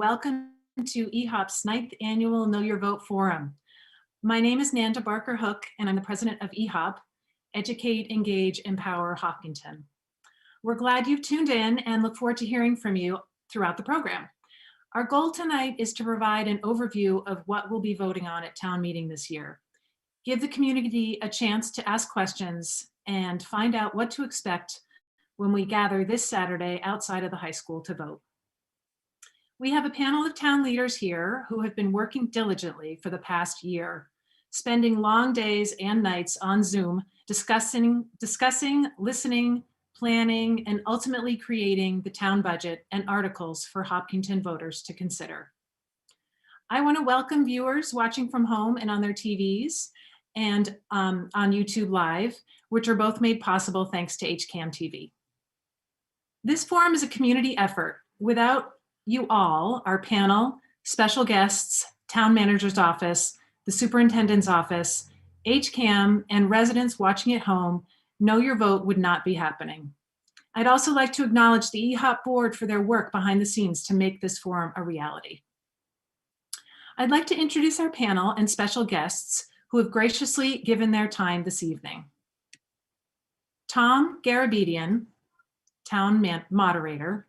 welcome to eHop's 9th Annual Know Your Vote Forum. My name is Nanda Barker-Hook, and I'm the president of eHop, Educate, Engage, Empower Hopkinton. We're glad you've tuned in and look forward to hearing from you throughout the program. Our goal tonight is to provide an overview of what we'll be voting on at town meeting this year, give the community a chance to ask questions, and find out what to expect when we gather this Saturday outside of the high school to vote. We have a panel of town leaders here who have been working diligently for the past year, spending long days and nights on Zoom, discussing, listening, planning, and ultimately creating the town budget and articles for Hopkinton voters to consider. I want to welcome viewers watching from home and on their TVs and on YouTube Live, which are both made possible thanks to HCAM TV. This forum is a community effort. Without you all, our panel, special guests, town manager's office, the superintendent's office, HCAM, and residents watching at home, Know Your Vote would not be happening. I'd also like to acknowledge the eHop board for their work behind the scenes to make this forum a reality. I'd like to introduce our panel and special guests who have graciously given their time this evening. Tom Garabedian, town moderator.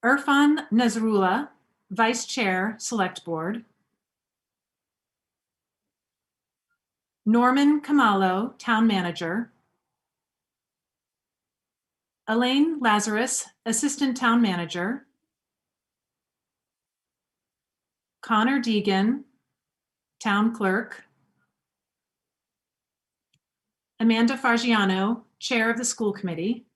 Irfan Nazrullah, Vice Chair, Select Board. Norman Kamalo, Town Manager. Elaine Lazarus, Assistant Town Manager. Connor Deegan, Town Clerk. Amanda Fargiano, Chair of the School Committee.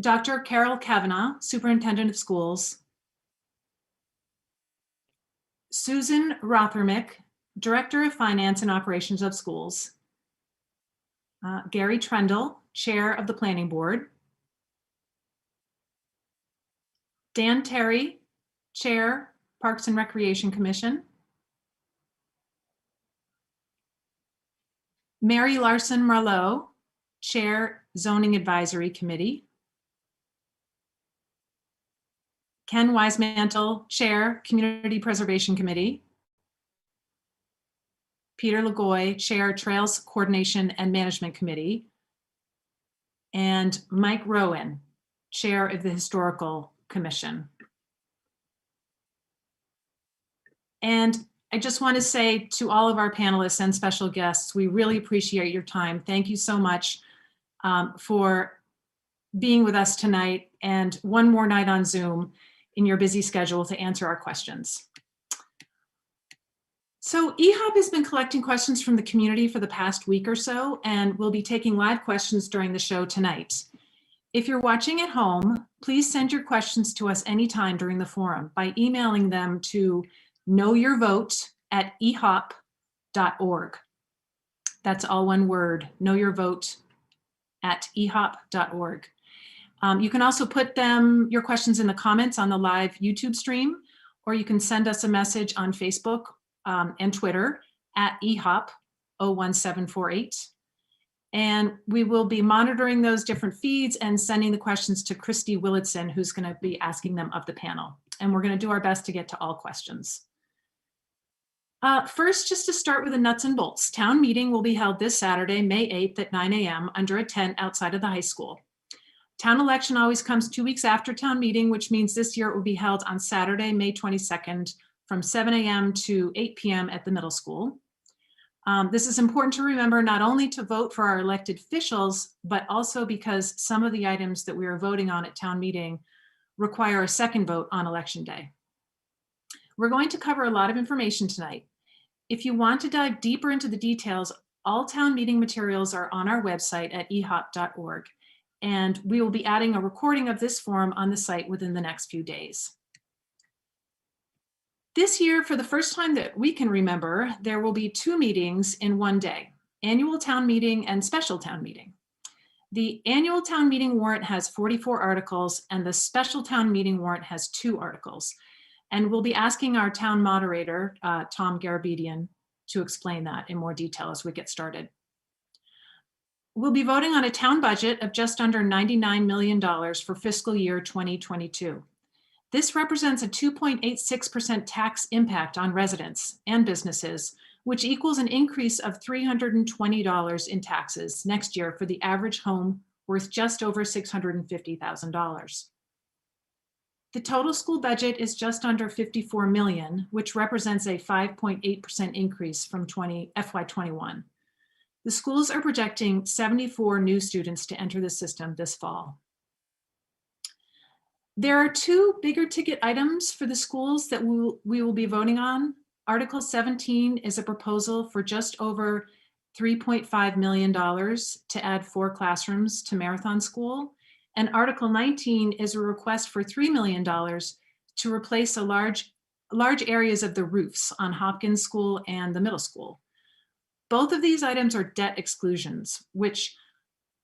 Dr. Carol Kavanagh, Superintendent of Schools. Susan Rothermick, Director of Finance and Operations of Schools. Gary Trendle, Chair of the Planning Board. Dan Terry, Chair, Parks and Recreation Commission. Mary Larson Marlowe, Chair, Zoning Advisory Committee. Ken Wisemantle, Chair, Community Preservation Committee. Peter Lagoy, Chair, Trails Coordination and Management Committee. And Mike Rowan, Chair of the Historical Commission. And I just want to say to all of our panelists and special guests, we really appreciate your time. Thank you so much for being with us tonight and one more night on Zoom in your busy schedule to answer our questions. So eHop has been collecting questions from the community for the past week or so, and we'll be taking live questions during the show tonight. If you're watching at home, please send your questions to us anytime during the forum by emailing them to knowyourvote@ehop.org. That's all one word, knowyourvote@ehop.org. You can also put your questions in the comments on the live YouTube stream, or you can send us a message on Facebook and Twitter at eHop01748. And we will be monitoring those different feeds and sending the questions to Christy Willitson, who's going to be asking them of the panel. And we're going to do our best to get to all questions. First, just to start with the nuts and bolts, town meeting will be held this Saturday, May 8th at 9 a.m. under a tent outside of the high school. Town election always comes 2 weeks after town meeting, which means this year it will be held on Saturday, May 22nd from 7 a.m. to 8 p.m. at the middle school. This is important to remember, not only to vote for our elected officials, but also because some of the items that we are voting on at town meeting require a second vote on election day. We're going to cover a lot of information tonight. If you want to dive deeper into the details, all town meeting materials are on our website at ehop.org, and we will be adding a recording of this forum on the site within the next few days. This year, for the first time that we can remember, there will be 2 meetings in one day, annual town meeting and special town meeting. The annual town meeting warrant has 44 articles and the special town meeting warrant has 2 articles. And we'll be asking our town moderator, Tom Garabedian, to explain that in more detail as we get started. We'll be voting on a town budget of just under $99 million for fiscal year 2022. This represents a 2.86% tax impact on residents and businesses, which equals an increase of $320 in taxes next year for the average home worth just over $650,000. The total school budget is just under $54 million, which represents a 5.8% increase from FY21. The schools are projecting 74 new students to enter the system this fall. There are two bigger ticket items for the schools that we will be voting on. Article 17 is a proposal for just over $3.5 million to add 4 classrooms to Marathon School. And Article 19 is a request for $3 million to replace large areas of the roofs on Hopkins School and the middle school. Both of these items are debt exclusions, which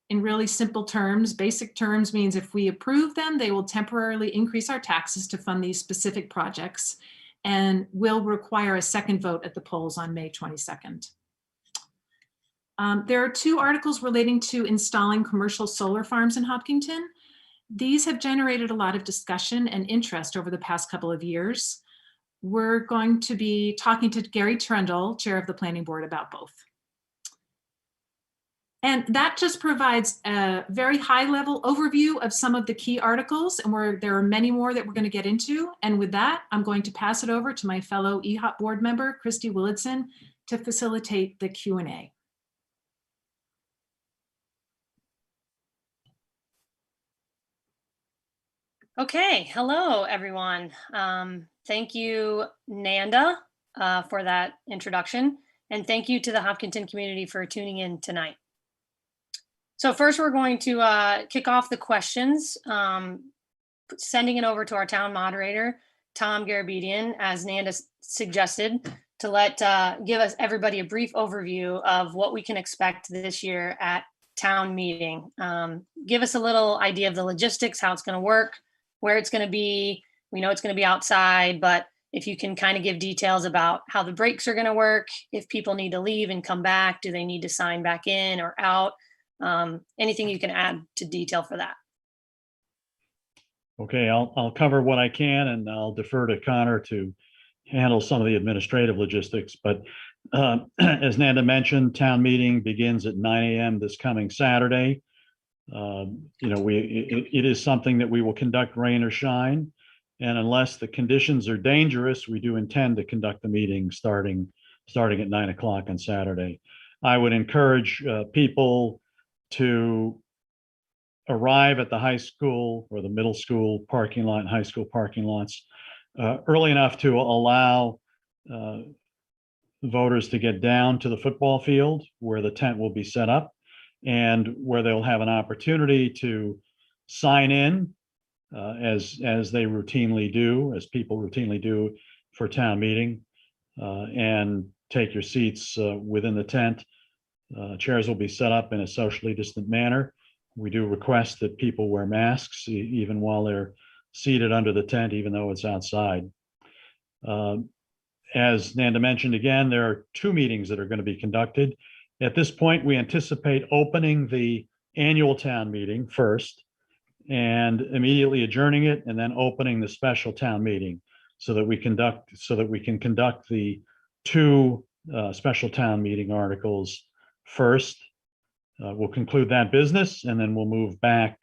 in really simple terms, basic terms, means if we approve them, they will temporarily increase our taxes to fund these specific projects and will require a second vote at the polls on May 22nd. There are 2 articles relating to installing commercial solar farms in Hopkinton. These have generated a lot of discussion and interest over the past couple of years. We're going to be talking to Gary Trendle, chair of the planning board, about both. And that just provides a very high level overview of some of the key articles, and there are many more that we're going to get into. And with that, I'm going to pass it over to my fellow eHop board member, Christy Willardson, to facilitate the Q&A. Okay, hello everyone. Thank you, Nanda, for that introduction, and thank you to the Hopkinton community for tuning in tonight. So first, we're going to kick off the questions, sending it over to our town moderator, Tom Garabedian, as Nanda suggested, to give us everybody a brief overview of what we can expect this year at town meeting. Give us a little idea of the logistics, how it's going to work, where it's going to be. We know it's going to be outside, but if you can kind of give details about how the breaks are going to work, if people need to leave and come back, do they need to sign back in or out? Anything you can add to detail for that. Okay, I'll cover what I can, and I'll defer to Connor to handle some of the administrative logistics. But as Nanda mentioned, town meeting begins at 9 a.m. this coming Saturday. It is something that we will conduct rain or shine, and unless the conditions are dangerous, we do intend to conduct the meeting starting at 9 o'clock on Saturday. I would encourage people to arrive at the high school or the middle school parking lot and high school parking lots early enough to allow voters to get down to the football field where the tent will be set up, and where they'll have an opportunity to sign in as they routinely do, as people routinely do for town meeting, and take your seats within the tent. Chairs will be set up in a socially distant manner. We do request that people wear masks even while they're seated under the tent, even though it's outside. As Nanda mentioned again, there are 2 meetings that are going to be conducted. At this point, we anticipate opening the annual town meeting first and immediately adjourning it, and then opening the special town meeting so that we can conduct the 2 special town meeting articles first. We'll conclude that business, and then we'll move back,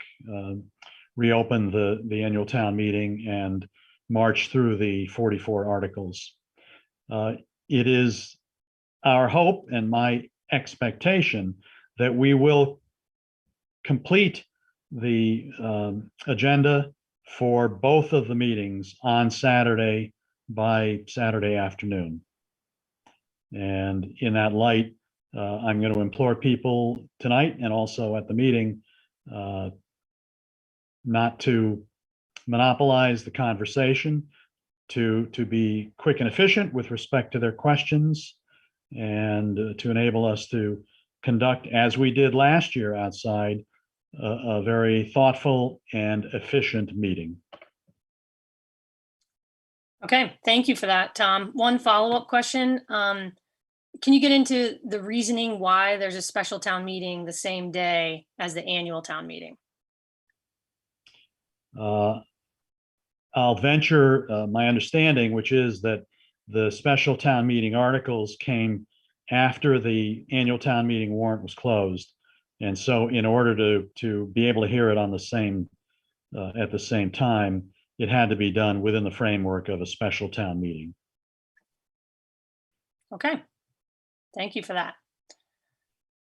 reopen the annual town meeting, and march through the 44 articles. It is our hope and my expectation that we will complete the agenda for both of the meetings on Saturday by Saturday afternoon. And in that light, I'm going to implore people tonight and also at the meeting not to monopolize the conversation, to be quick and efficient with respect to their questions, and to enable us to conduct, as we did last year outside, a very thoughtful and efficient meeting. Okay, thank you for that, Tom. One follow-up question. can you get into the reasoning why there's a special town meeting the same day as the annual town meeting? I'll venture my understanding, which is that the special town meeting articles came after the annual town meeting warrant was closed. And so in order to be able to hear it on the same, at the same time, it had to be done within the framework of a special town meeting. Okay, thank you for that.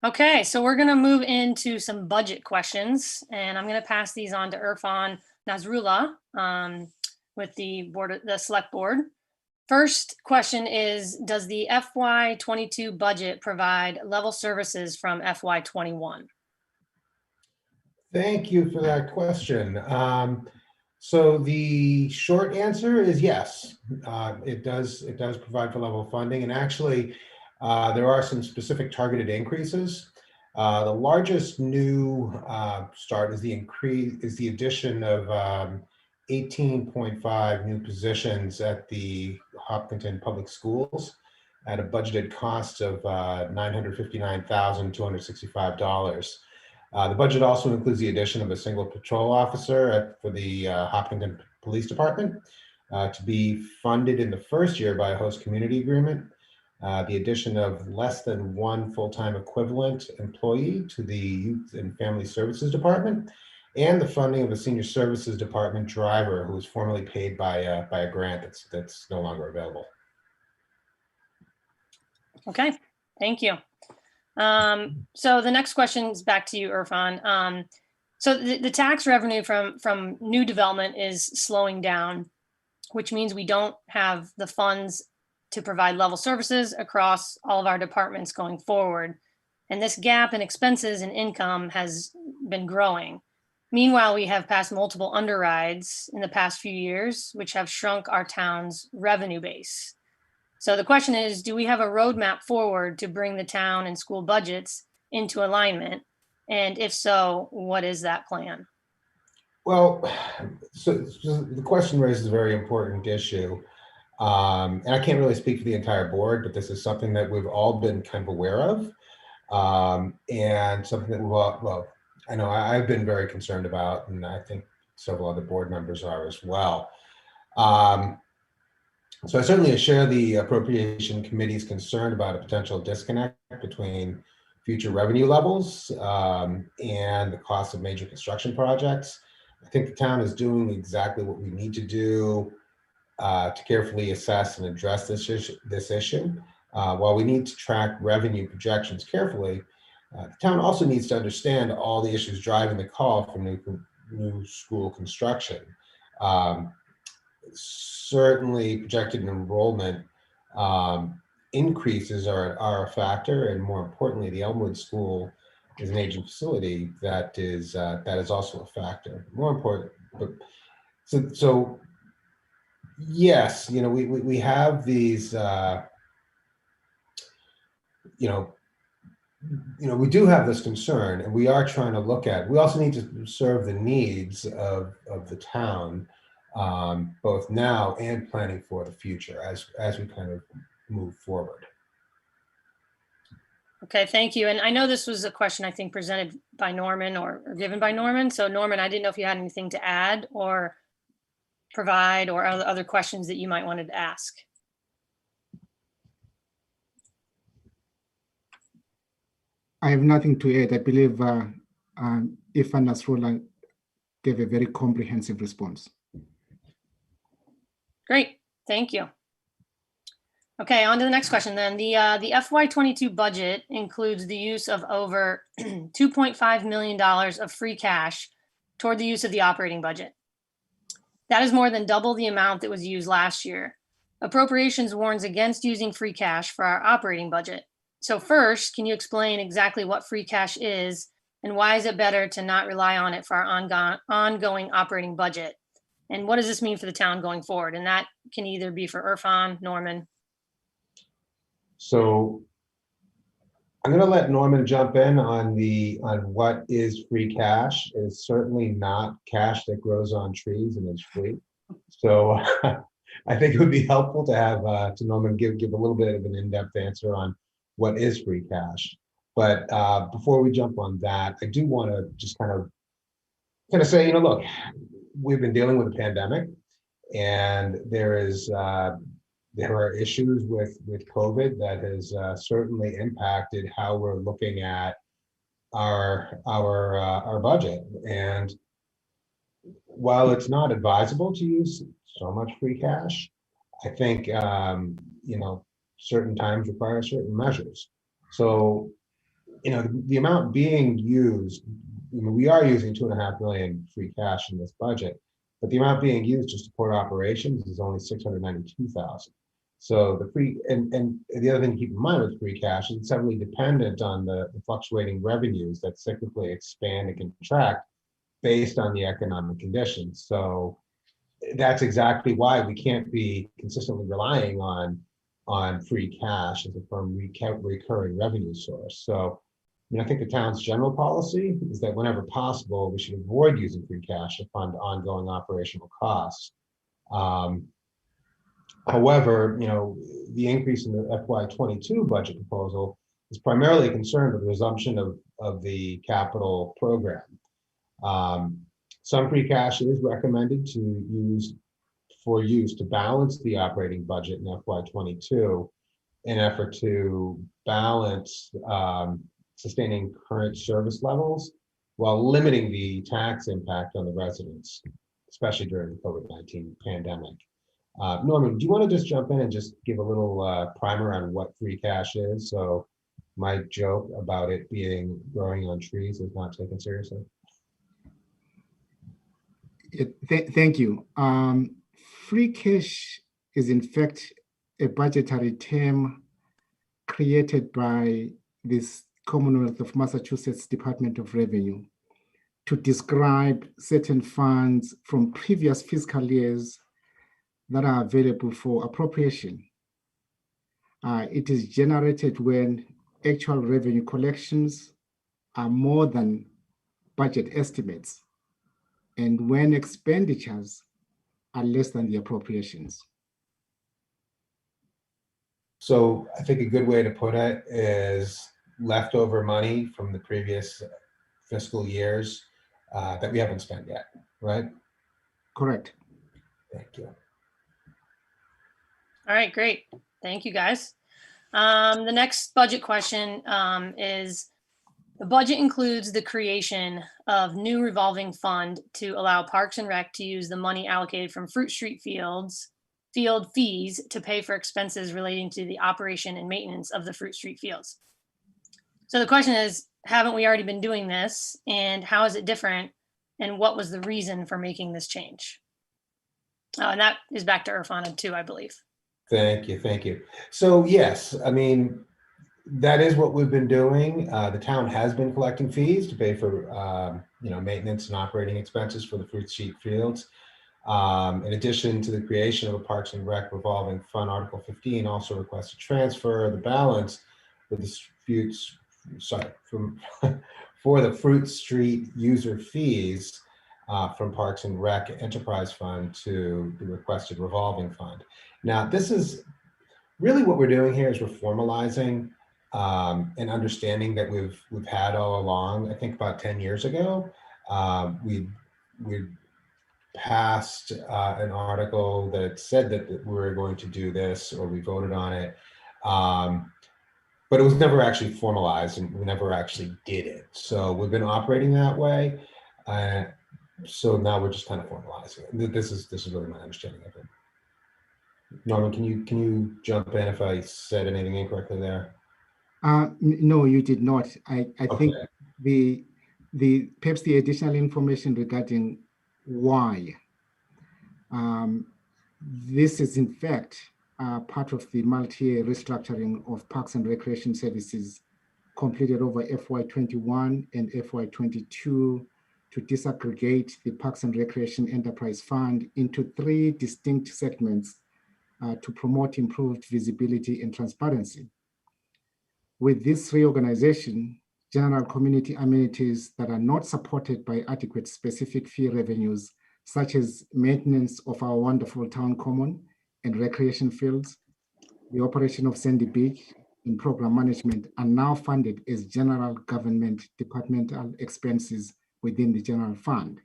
Okay, so we're gonna move into some budget questions, and I'm gonna pass these on to Irfan Nasrullah with the select board. First question is, does the FY22 budget provide level services from FY21? Thank you for that question. So the short answer is yes. It does provide for level funding, and actually there are some specific targeted increases. The largest new start is the addition of 18.5 new positions at the Hopkinton Public Schools at a budgeted cost of $959,265. The budget also includes the addition of a single patrol officer for the Hopkinton Police Department to be funded in the first year by a host community agreement. The addition of less than one full-time equivalent employee to the Youth and Family Services Department, and the funding of a senior services department driver who was formerly paid by a grant that's no longer available. Okay, thank you. So the next question is back to you, Irfan. So the tax revenue from new development is slowing down, which means we don't have the funds to provide level services across all of our departments going forward. And this gap in expenses and income has been growing. Meanwhile, we have passed multiple underrides in the past few years, which have shrunk our town's revenue base. So the question is, do we have a roadmap forward to bring the town and school budgets into alignment? And if so, what is that plan? Well, so the question raises a very important issue. And I can't really speak for the entire board, but this is something that we've all been kind of aware of. And something that well, I know I've been very concerned about, and I think several other board members are as well. So I certainly share the Appropriation Committee's concern about a potential disconnect between future revenue levels and the cost of major construction projects. I think the town is doing exactly what we need to do to carefully assess and address this issue. While we need to track revenue projections carefully, the town also needs to understand all the issues driving the call for new school construction. Certainly projected enrollment increases are a factor, and more importantly, the Elmwood School is an aging facility that is also a factor. More important, but so yes, you know, we have these we do have this concern, and we are trying to look at. We also need to serve the needs of the town, both now and planning for the future as we kind of move forward. Okay, thank you. And I know this was a question I think presented by Norman or given by Norman. So Norman, I didn't know if you had anything to add or provide or other questions that you might wanted to ask. I have nothing to add. I believe Irfan Nasrullah gave a very comprehensive response. Great, thank you. Okay, on to the next question then. The FY22 budget includes the use of over $2.5 million of free cash toward the use of the operating budget. That is more than double the amount that was used last year. Appropriations warns against using free cash for our operating budget. So first, can you explain exactly what free cash is and why is it better to not rely on it for our ongoing operating budget? And what does this mean for the town going forward? And that can either be for Irfan, Norman. So I'm going to let Norman jump in on what is free cash. It's certainly not cash that grows on trees and is free. So I think it would be helpful to have to Norman give a little bit of an in-depth answer on what is free cash. But before we jump on that, I do want to just kind of say, look, we've been dealing with a pandemic, and there are issues with COVID that has certainly impacted how we're looking at our budget. And while it's not advisable to use so much free cash, I think certain times require certain measures. So the amount being used, we are using $2.5 million free cash in this budget, but the amount being used to support operations is only $692,000. So and the other thing to keep in mind with free cash is it's heavily dependent on the fluctuating revenues that cyclically expand and contract based on the economic conditions. So that's exactly why we can't be consistently relying on free cash as a firm recurring revenue source. So I think the town's general policy is that whenever possible, we should avoid using free cash to fund ongoing operational costs. However, the increase in the FY22 budget proposal is primarily concerned with the resumption of the capital program. Some free cash is recommended to use to balance the operating budget in FY22 in an effort to balance sustaining current service levels while limiting the tax impact on the residents, especially during the COVID-19 pandemic. Norman, do you want to just jump in and just give a little primer on what free cash is? So my joke about it being growing on trees is not taken seriously. Thank you. Free cash is in fact a budgetary term created by this Commonwealth of Massachusetts Department of Revenue to describe certain funds from previous fiscal years that are available for appropriation. It is generated when actual revenue collections are more than budget estimates and when expenditures are less than the appropriations. So I think a good way to put it is leftover money from the previous fiscal years that we haven't spent yet, right? Correct. Thank you. All right, great. Thank you, guys. The next budget question is, the budget includes the creation of new revolving fund to allow Parks and Rec to use the money allocated from Fruit Street field fees to pay for expenses relating to the operation and maintenance of the Fruit Street fields. So the question is, haven't we already been doing this? And how is it different? And what was the reason for making this change? And that is back to Irfan too, I believe. Thank you. So yes, I mean, that is what we've been doing. The town has been collecting fees to pay for maintenance and operating expenses for the Fruit Street fields. In addition to the creation of a Parks and Rec revolving fund, Article 15 also requests to transfer the balance with disputes, for the Fruit Street user fees from Parks and Rec Enterprise Fund to the requested revolving fund. Now, this is really what we're doing here is we're formalizing an understanding that we've had all along. I think about 10 years ago, we passed an article that said that we were going to do this, or we voted on it, but it was never actually formalized, and we never actually did it. So we've been operating that way. So now we're just kind of formalizing it. This is really my understanding of it. Norman, can you jump in if I said anything incorrectly there? No, you did not. I Okay. think perhaps the additional information regarding why this is in fact part of the multi-year restructuring of Parks and Recreation Services completed over FY21 and FY22 to disaggregate the Parks and Recreation Enterprise Fund into 3 distinct segments to promote improved visibility and transparency. With this reorganization, general community amenities that are not supported by adequate specific fee revenues, such as maintenance of our wonderful town common and recreation fields, the operation of Sandy Beach, and program management are now funded as general government departmental expenses within the general fund.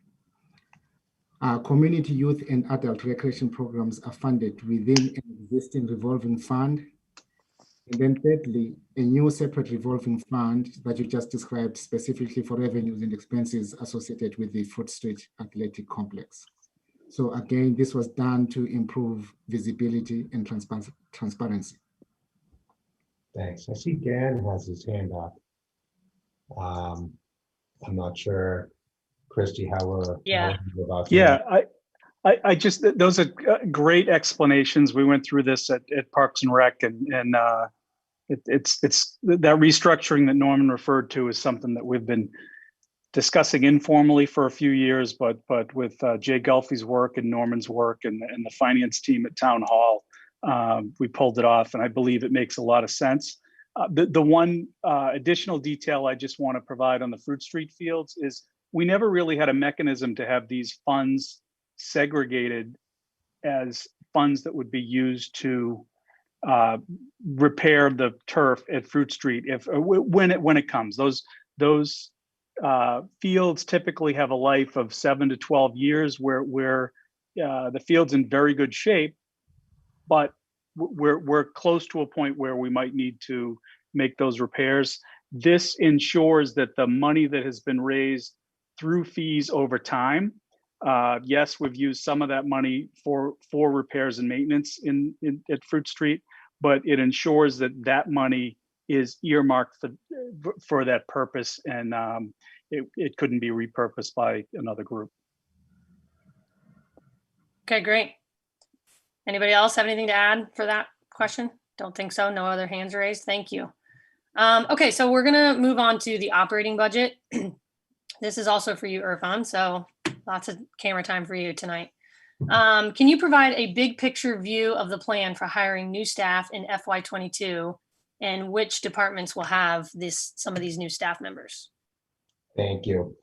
Community youth and adult recreation programs are funded within an existing revolving fund. And then thirdly, a new separate revolving fund that you just described specifically for revenues and expenses associated with the Fruit Street Athletic Complex. So again, this was done to improve visibility and transparency. Thanks. I see Dan has his hand up. I'm not sure, Christy, how we're about to. Yeah, I just, those are great explanations. We went through this at Parks and Rec, and it's that restructuring that Norman referred to is something that we've been discussing informally for a few years, but with Jay Gelfie's work and Norman's work and the finance team at Town Hall, we pulled it off, and I believe it makes a lot of sense. The one additional detail I just want to provide on the Fruit Street fields is we never really had a mechanism to have these funds segregated as funds that would be used to repair the turf at Fruit Street when it comes. Those fields typically have a life of 7 to 12 years where the field's in very good shape, but we're close to a point where we might need to make those repairs. This ensures that the money that has been raised through fees over time, yes, we've used some of that money for repairs and maintenance at Fruit Street, but it ensures that that money is earmarked for that purpose, and it couldn't be repurposed by another group. Okay, great. Anybody else have anything to add for that question? Don't think so. No other hands raised. Thank you. Okay, so we're gonna move on to the operating budget. This is also for you, Irfan, so lots of camera time for you tonight. Can you provide a big picture view of the plan for hiring new staff in FY22 and which departments will have some of these new staff members? Thank you.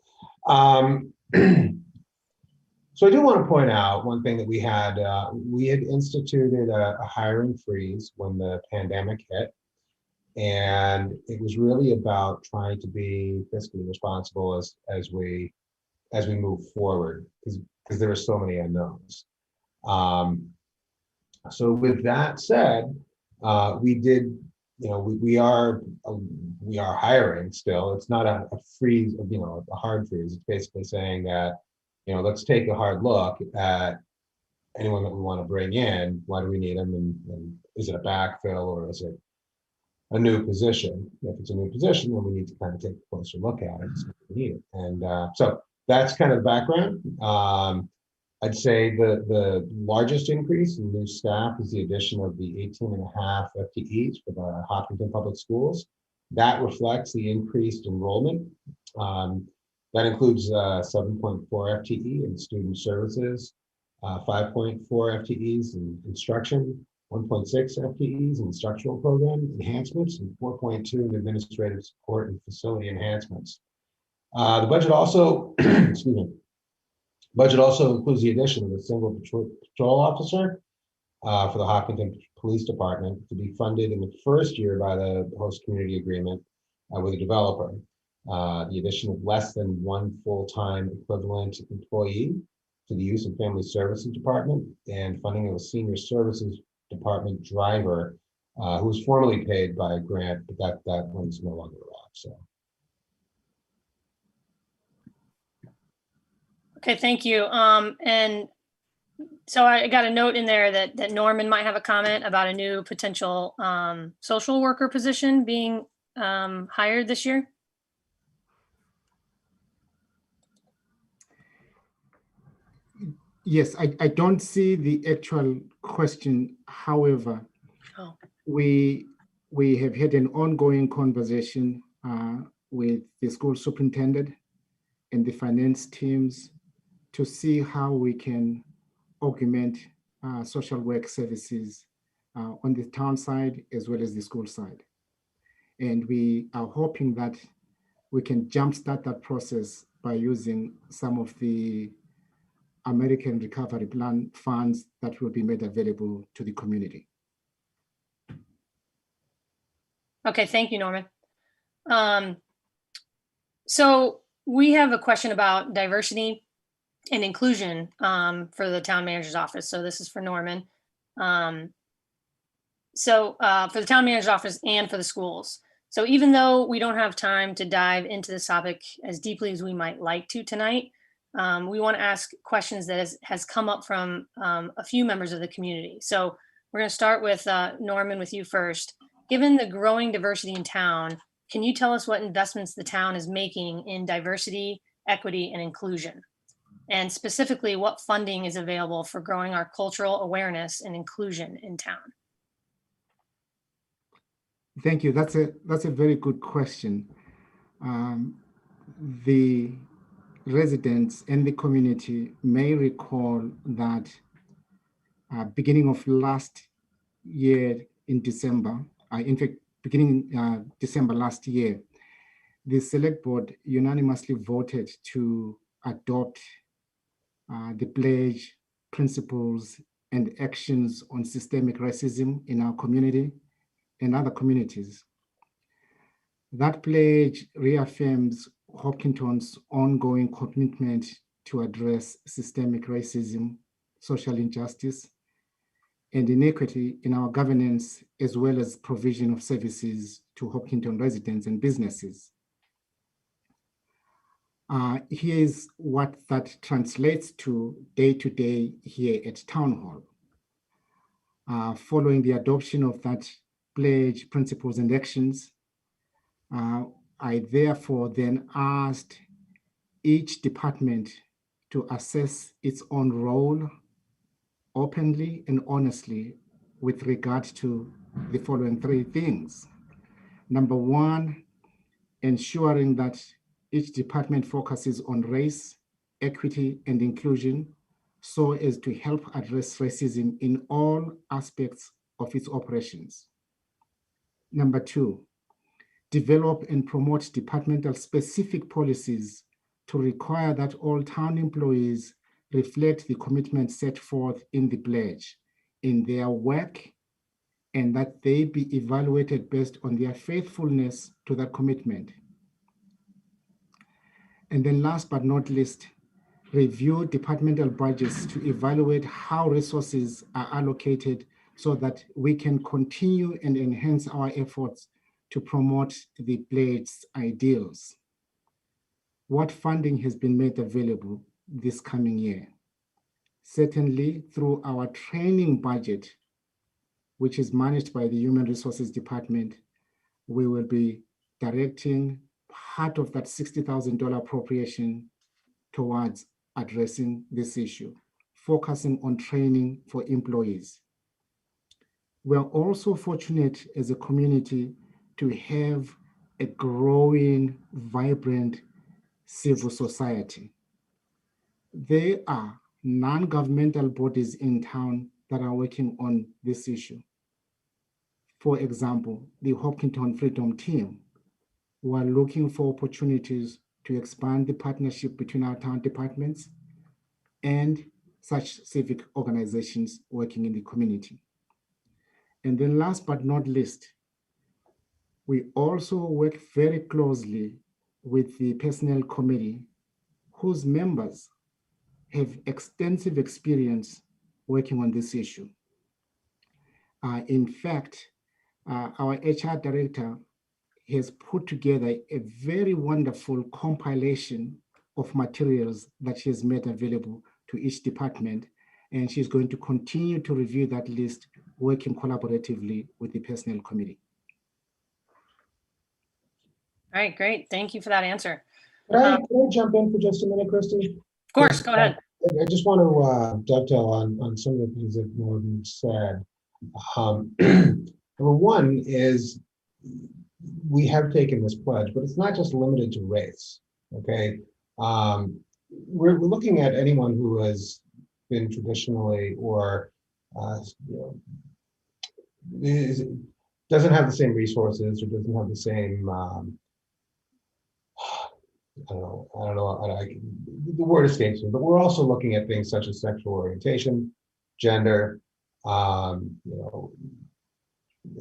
So I do want to point out one thing that we had instituted a hiring freeze when the pandemic hit. And it was really about trying to be fiscally responsible as we move forward, because there are so many unknowns. So with that said, we did, we are hiring still. It's not a freeze, a hard freeze. It's basically saying that, let's take a hard look at anyone that we want to bring in. Why do we need them? And is it a backfill or is it a new position? If it's a new position, then we need to kind of take a closer look at it and see if we need it. And so that's kind of the background. I'd say the largest increase in new staff is the addition of the 18.5 FTEs for the Hopkinton Public Schools. That reflects the increased enrollment. That includes 7.4 FTE in student services, 5.4 FTEs in instruction, 1.6 FTEs in structural program enhancements, and 4.2 in administrative support and facility enhancements. The budget also, excuse me, budget also includes the addition of a single patrol officer for the Hopkinton Police Department to be funded in the first year by the host community agreement with a developer. The addition of less than one full-time equivalent employee to the Youth and Family Services Department, and funding of a senior services department driver who was formerly paid by a grant, but that one's no longer around. So. Okay, thank you. And so I got a note in there that Norman might have a comment about a new potential social worker position being hired this year. Yes, I don't see the actual question. However, we have had an ongoing conversation with the school superintendent and the finance teams to see how we can augment social work services on the town side as well as the school side. And we are hoping that we can jumpstart that process by using some of the American Recovery Plan funds that will be made available to the community. Okay, thank you, Norman. So we have a question about diversity and inclusion for the town manager's office. So this is for Norman. For the town manager's office and for the schools. So even though we don't have time to dive into this topic as deeply as we might like to tonight, we want to ask questions that has come up from a few members of the community. So we're going to start with Norman, with you first. Given the growing diversity in town, can you tell us what investments the town is making in diversity, equity, and inclusion? And specifically, what funding is available for growing our cultural awareness and inclusion in town? Thank you. That's a very good question. The residents and the community may recall that beginning of last year in December, in fact, beginning December last year, the select board unanimously voted to adopt the pledge, principles, and actions on systemic racism in our community and other communities. That pledge reaffirms Hopkinton's ongoing commitment to address systemic racism, social injustice, and inequity in our governance, as well as provision of services to Hopkinton residents and businesses. Here's what that translates to day here at Town Hall. Following the adoption of that pledge, principles, and actions, I therefore then asked each department to assess its own role openly and honestly with regard to the following three things. Number one, ensuring that each department focuses on race, equity, and inclusion so as to help address racism in all aspects of its operations. Number two, develop and promote departmental specific policies to require that all town employees reflect the commitment set forth in the pledge in their work, and that they be evaluated based on their faithfulness to that commitment. And then last but not least, review departmental budgets to evaluate how resources are allocated so that we can continue and enhance our efforts to promote the pledge's ideals. What funding has been made available this coming year? Certainly through our training budget, which is managed by the Human Resources Department, we will be directing part of that $60,000 appropriation towards addressing this issue, focusing on training for employees. We are also fortunate as a community to have a growing, vibrant civil society. There are non-governmental bodies in town that are working on this issue. For example, the Hopkinton Freedom Team, who are looking for opportunities to expand the partnership between our town departments and such civic organizations working in the community. And then last but not least, we also work very closely with the Personnel Committee, whose members have extensive experience working on this issue. In fact, our HR director has put together a very wonderful compilation of materials that she has made available to each department, and she's going to continue to review that list, working collaboratively with the Personnel Committee. All right, great. Thank you for that answer. Can I jump in for just a minute, Christy? Of course, go ahead. I just want to dovetail on some of the things that Norman said. Number one is we have taken this pledge, but it's not just limited to race, okay? We're looking at anyone who has been traditionally or doesn't have the same resources or doesn't have the same, I don't know, the word escapes me, but we're also looking at things such as sexual orientation, gender,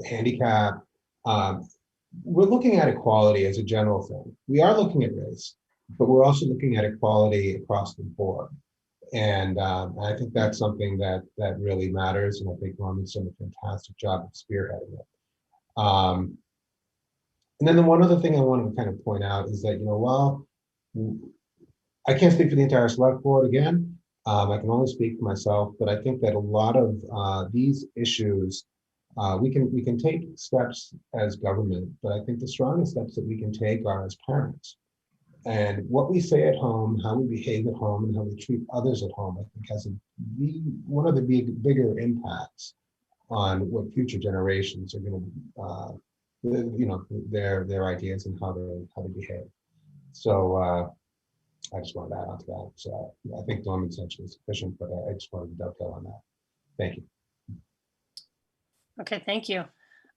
handicap, we're looking at equality as a general thing. We are looking at race, but we're also looking at equality across the board. And I think that's something that really matters. And I think Norman's done a fantastic job of spearheading it. And then the one other thing I wanted to kind of point out is that, while I can't speak for the entire select board again, I can only speak for myself, but I think that a lot of these issues, we can take steps as government, but I think the strongest steps that we can take are as parents. And what we say at home, how we behave at home, and how we treat others at home, I think has one of the bigger impacts on what future generations are going to, their ideas and how they behave. So I just wanted to add on to that. So I think Norman's mention is sufficient, but I just wanted to dovetail on that. Thank you. Okay, thank you.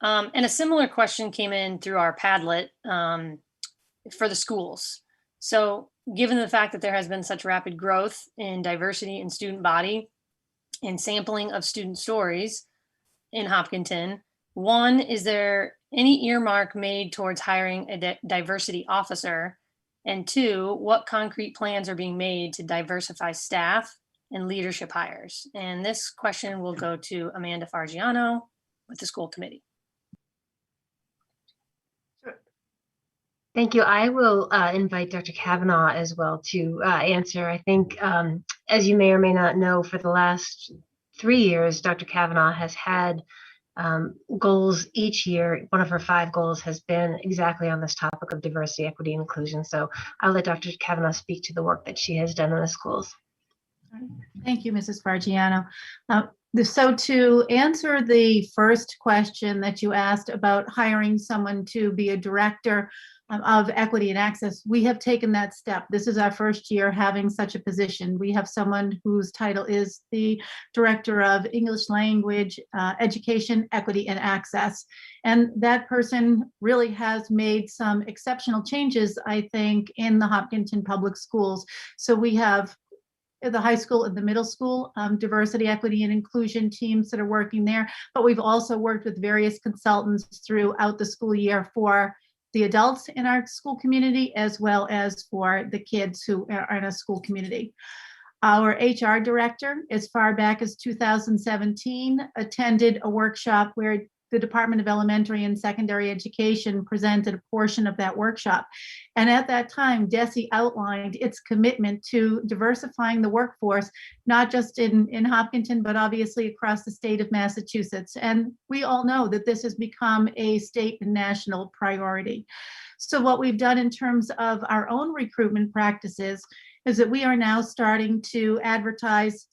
And a similar question came in through our Padlet for the schools. So given the fact that there has been such rapid growth in diversity in student body and sampling of student stories in Hopkinton, one, is there any earmark made towards hiring a diversity officer? And two, what concrete plans are being made to diversify staff and leadership hires? And this question will go to Amanda Fargiano with the school committee. Thank you. I will invite Dr. Kavanaugh as well to answer. I think, as you may or may not know, for the last 3 years, Dr. Kavanaugh has had goals each year. One of her 5 goals has been exactly on this topic of diversity, equity, and inclusion. So I'll let Dr. Kavanaugh speak to the work that she has done in the schools. Thank you, Mrs. Fargiano. So to answer the first question that you asked about hiring someone to be a director of equity and access, we have taken that step. This is our first year having such a position. We have someone whose title is the Director of English Language, Education, Equity, and Access. And that person really has made some exceptional changes, I think, in the Hopkinton Public Schools. So we have the high school and the middle school diversity, equity, and inclusion teams that are working there. But we've also worked with various consultants throughout the school year for the adults in our school community, as well as for the kids who are in a school community. Our HR director, as far back as 2017, attended a workshop where the Department of Elementary and Secondary Education presented a portion of that workshop. And at that time, DESE outlined its commitment to diversifying the workforce, not just in Hopkinton, but obviously across the state of Massachusetts. And we all know that this has become a state and national priority. So what we've done in terms of our own recruitment practices is that we are now starting to advertise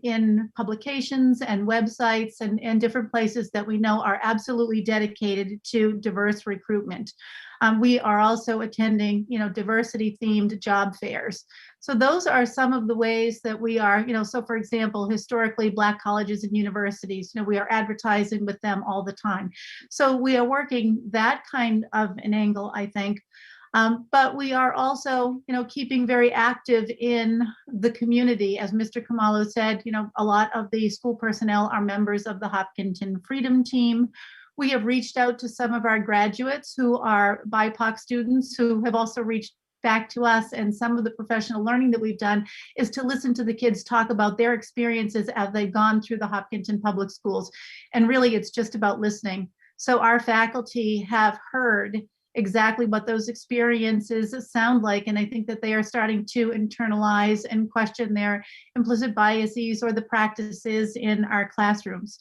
in publications and websites and different places that we know are absolutely dedicated to diverse recruitment. We are also attending, diversity-themed job fairs. So those are some of the ways that we are, so for example, historically, Black colleges and universities, we are advertising with them all the time. So we are working that kind of an angle, I think. But we are also, keeping very active in the community. As Mr. Khumalo said, a lot of the school personnel are members of the Hopkinton Freedom Team. We have reached out to some of our graduates who are BIPOC students who have also reached back to us, and some of the professional learning that we've done is to listen to the kids talk about their experiences as they've gone through the Hopkinton Public Schools. And really, it's just about listening. So our faculty have heard exactly what those experiences sound like. And I think that they are starting to internalize and question their implicit biases or the practices in our classrooms.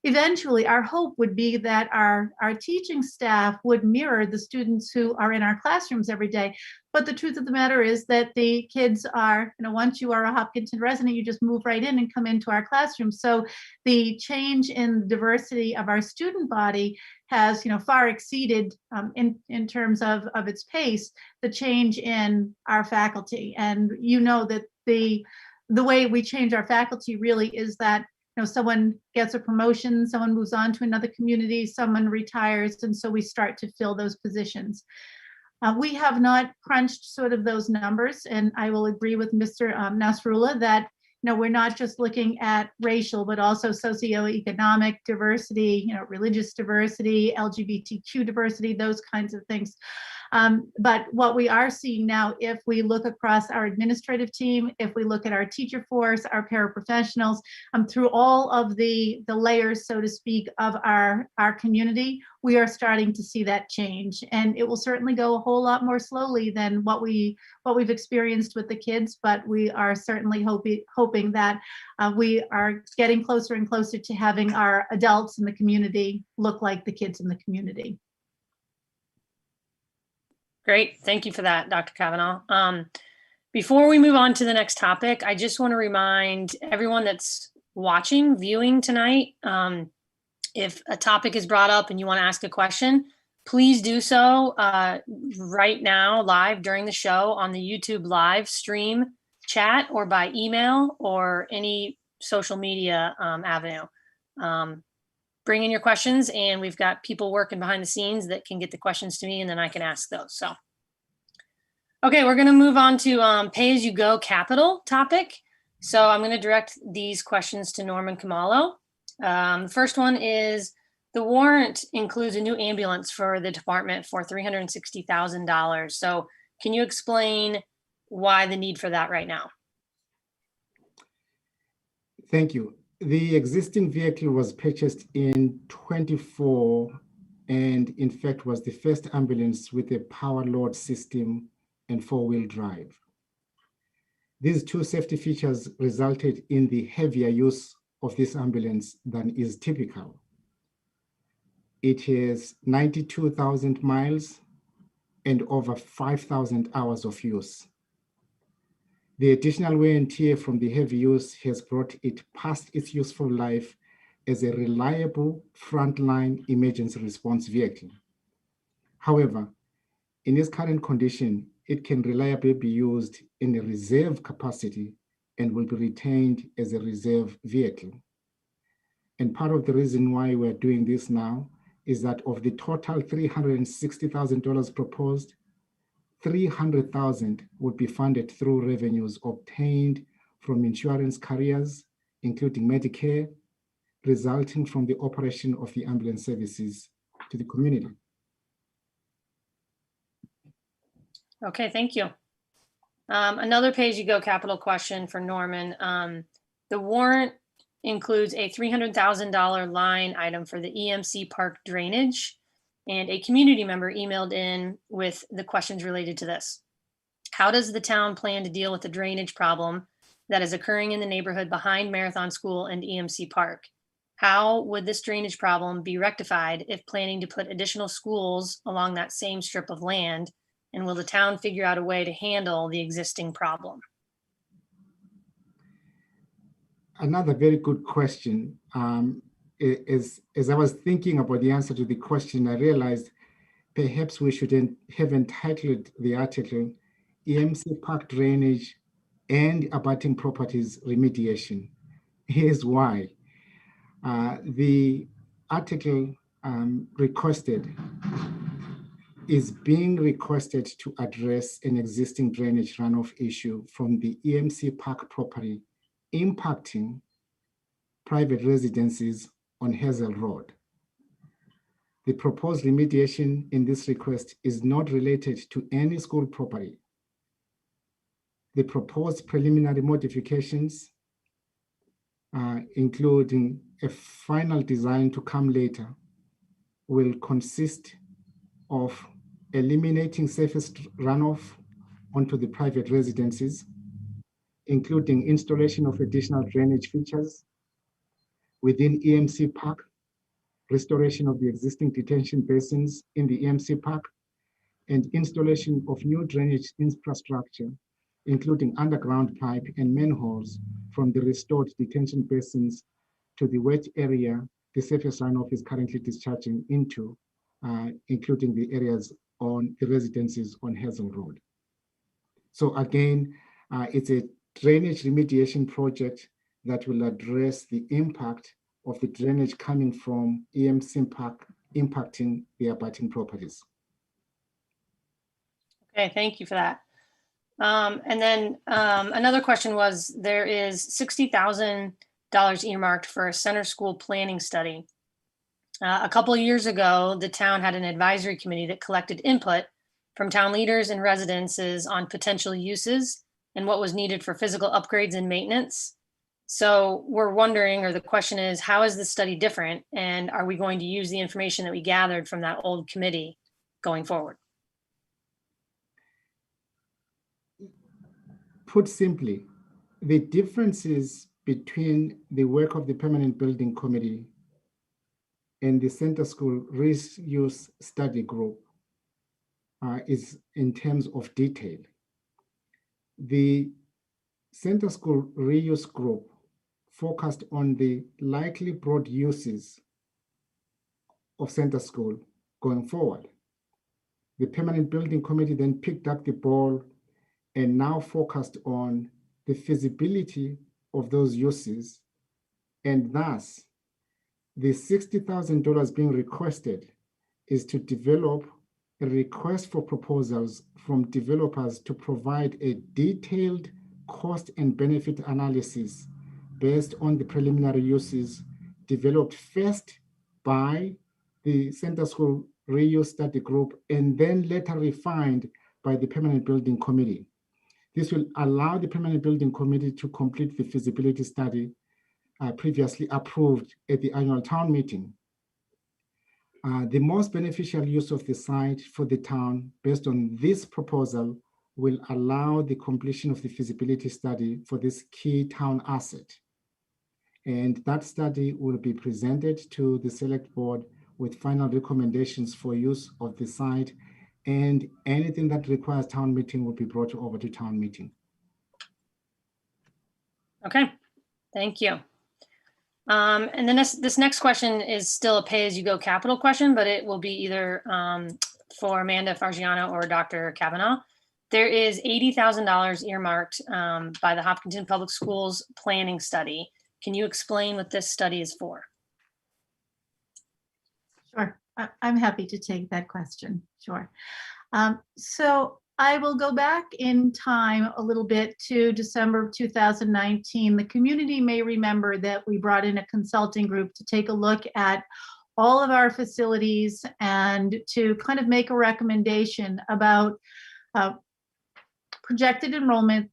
Eventually, our hope would be that our teaching staff would mirror the students who are in our classrooms every day. But the truth of the matter is that the kids are, once you are a Hopkinton resident, you just move right in and come into our classroom. So the change in the diversity of our student body has, far exceeded in terms of its pace, the change in our faculty. And that the way we change our faculty really is that someone gets a promotion, someone moves on to another community, someone retires, and so we start to fill those positions. We have not crunched sort of those numbers, and I will agree with Mr. Nasrullah that we're not just looking at racial, but also socioeconomic diversity, religious diversity, LGBTQ diversity, those kinds of things. But what we are seeing now, if we look across our administrative team, if we look at our teacher force, our paraprofessionals, through all of the layers, so to speak, of our community, we are starting to see that change. And it will certainly go a whole lot more slowly than what we've experienced with the kids, but we are certainly hoping that we are getting closer and closer to having our adults in the community look like the kids in the community. Great. Thank you for that, Dr. Kavanaugh. Before we move on to the next topic, I just want to remind everyone that's watching, viewing tonight, if a topic is brought up and you want to ask a question, please do so right now, live during the show on the YouTube live stream chat or by email or any social media avenue. Bring in your questions, and we've got people working behind the scenes that can get the questions to me, and then I can ask those. So, okay, we're going to move on to pay-as-you-go capital topic. So I'm going to direct these questions to Norman Khumalo. The first one is, the warrant includes a new ambulance for the department for $360,000. So can you explain why the need for that right now? Thank you. The existing vehicle was purchased in 24 and in fact was the first ambulance with a power load system and 4-wheel drive. These two safety features resulted in the heavier use of this ambulance than is typical. It has 92,000 miles and over 5,000 hours of use. The additional wear and tear from the heavy use has brought it past its useful life as a reliable frontline emergency response vehicle. However, in its current condition, it can reliably be used in a reserve capacity and will be retained as a reserve vehicle. And part of the reason why we're doing this now is that of the total $360,000 proposed, $300,000 would be funded through revenues obtained from insurance carriers, including Medicare, resulting from the operation of the ambulance services to the community. Okay, thank you. Another pay-as-you-go capital question for Norman. The warrant includes a $300,000 line item for the EMC park drainage, and a community member emailed in with the questions related to this. How does the town plan to deal with the drainage problem that is occurring in the neighborhood behind Marathon School and EMC Park? How would this drainage problem be rectified if planning to put additional schools along that same strip of land? And will the town figure out a way to handle the existing problem? Another very good question. As I was thinking about the answer to the question, I realized perhaps we shouldn't have entitled the article EMC Park Drainage and Abutting Properties Remediation. Here's why. The article is being requested to address an existing drainage runoff issue from the EMC Park property impacting private residences on Hazel Road. The proposed remediation in this request is not related to any school property. The proposed preliminary modifications, including a final design to come later, will consist of eliminating surface runoff onto the private residences, including installation of additional drainage features within EMC Park, restoration of the existing detention basins in the EMC Park, and installation of new drainage infrastructure, including underground pipe and manholes from the restored detention basins to the wet area the surface runoff is currently discharging into, including the areas on the residences on Hazel Road. So again, it's a drainage remediation project that will address the impact of the drainage coming from EMC Park impacting the abutting properties. Okay, thank you for that. And then another question was, there is $60,000 earmarked for a center school planning study. A couple of years ago, the town had an advisory committee that collected input from town leaders and residences on potential uses and what was needed for physical upgrades and maintenance. So we're wondering, or the question is, how is this study different? And are we going to use the information that we gathered from that old committee going forward? Put simply, the differences between the work of the Permanent Building Committee and the Center School Reuse Study Group is in terms of detail. The Center School Reuse Group focused on the likely broad uses of Center School going forward. The Permanent Building Committee then picked up the ball and now focused on the feasibility of those uses, and thus the $60,000 being requested is to develop a request for proposals from developers to provide a detailed cost and benefit analysis based on the preliminary uses developed first by the Center School Reuse Study Group and then later refined by the Permanent Building Committee. This will allow the Permanent Building Committee to complete the feasibility study previously approved at the annual town meeting. The most beneficial use of the site for the town based on this proposal will allow the completion of the feasibility study for this key town asset. And that study will be presented to the select board with final recommendations for use of the site, and anything that requires town meeting will be brought over to town meeting. Okay, thank you. And then this next question is still a pay-as-you-go capital question, but it will be either for Amanda Fargiano or Dr. Kavanaugh. There is $80,000 earmarked by the Hopkinton Public Schools planning study. Can you explain what this study is for? Sure, I'm happy to take that question. Sure. So I will go back in time a little bit to December of 2019. The community may remember that we brought in a consulting group to take a look at all of our facilities and to kind of make a recommendation about projected enrollment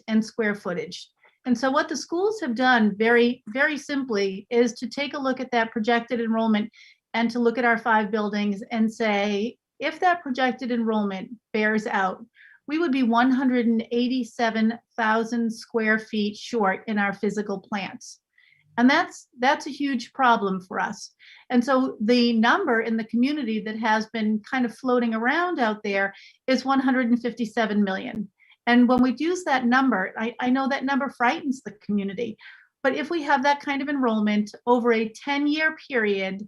and square footage. And so what the schools have done very, very simply is to take a look at that projected enrollment and to look at our 5 buildings and say, if that projected enrollment bears out, we would be 187,000 square feet short in our physical plants. And that's a huge problem for us. And so the number in the community that has been kind of floating around out there is 157 million. And when we use that number, I know that number frightens the community, but if we have that kind of enrollment over a 10-year period,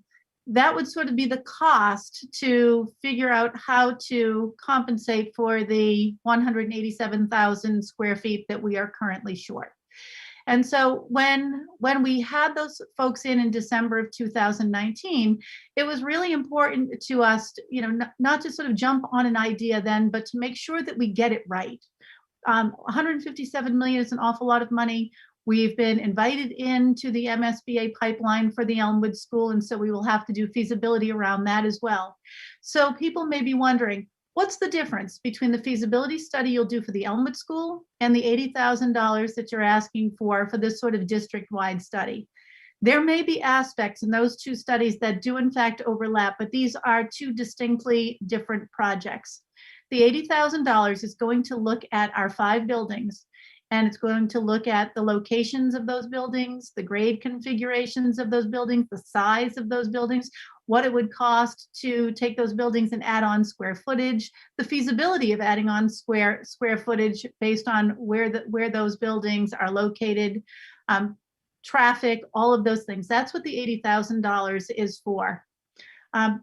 that would sort of be the cost to figure out how to compensate for the 187,000 square feet that we are currently short. And so when we had those folks in December of 2019, it was really important to us, not to sort of jump on an idea then, but to make sure that we get it right. 157 million is an awful lot of money. We've been invited into the MSBA pipeline for the Elmwood School, and so we will have to do feasibility around that as well. So people may be wondering, what's the difference between the feasibility study you'll do for the Elmwood School and the $80,000 that you're asking for this sort of district-wide study? There may be aspects in those two studies that do in fact overlap, but these are two distinctly different projects. The $80,000 is going to look at our 5 buildings, and it's going to look at the locations of those buildings, the grade configurations of those buildings, the size of those buildings, what it would cost to take those buildings and add on square footage, the feasibility of adding on square footage based on where those buildings are located, traffic, all of those things. That's what the $80,000 is for.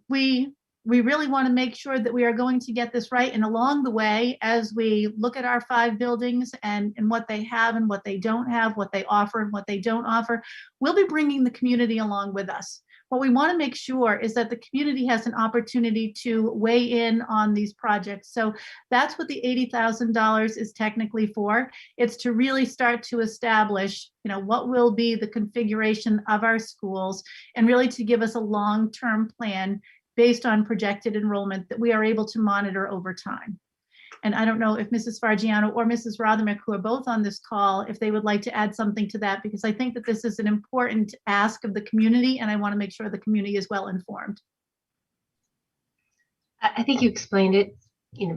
We we really want to make sure that we are going to get this right. And along the way, as we look at our 5 buildings and what they have and what they don't have, what they offer and what they don't offer, we'll be bringing the community along with us. What we want to make sure is that the community has an opportunity to weigh in on these projects. So that's what the $80,000 is technically for. It's to really start to establish, what will be the configuration of our schools, and really to give us a long-term plan based on projected enrollment that we are able to monitor over time. And I don't know if Mrs. Fargiano or Mrs. Rothermick, who are both on this call, if they would like to add something to that, because I think that this is an important ask of the community, and I want to make sure the community is well informed. I think you explained it,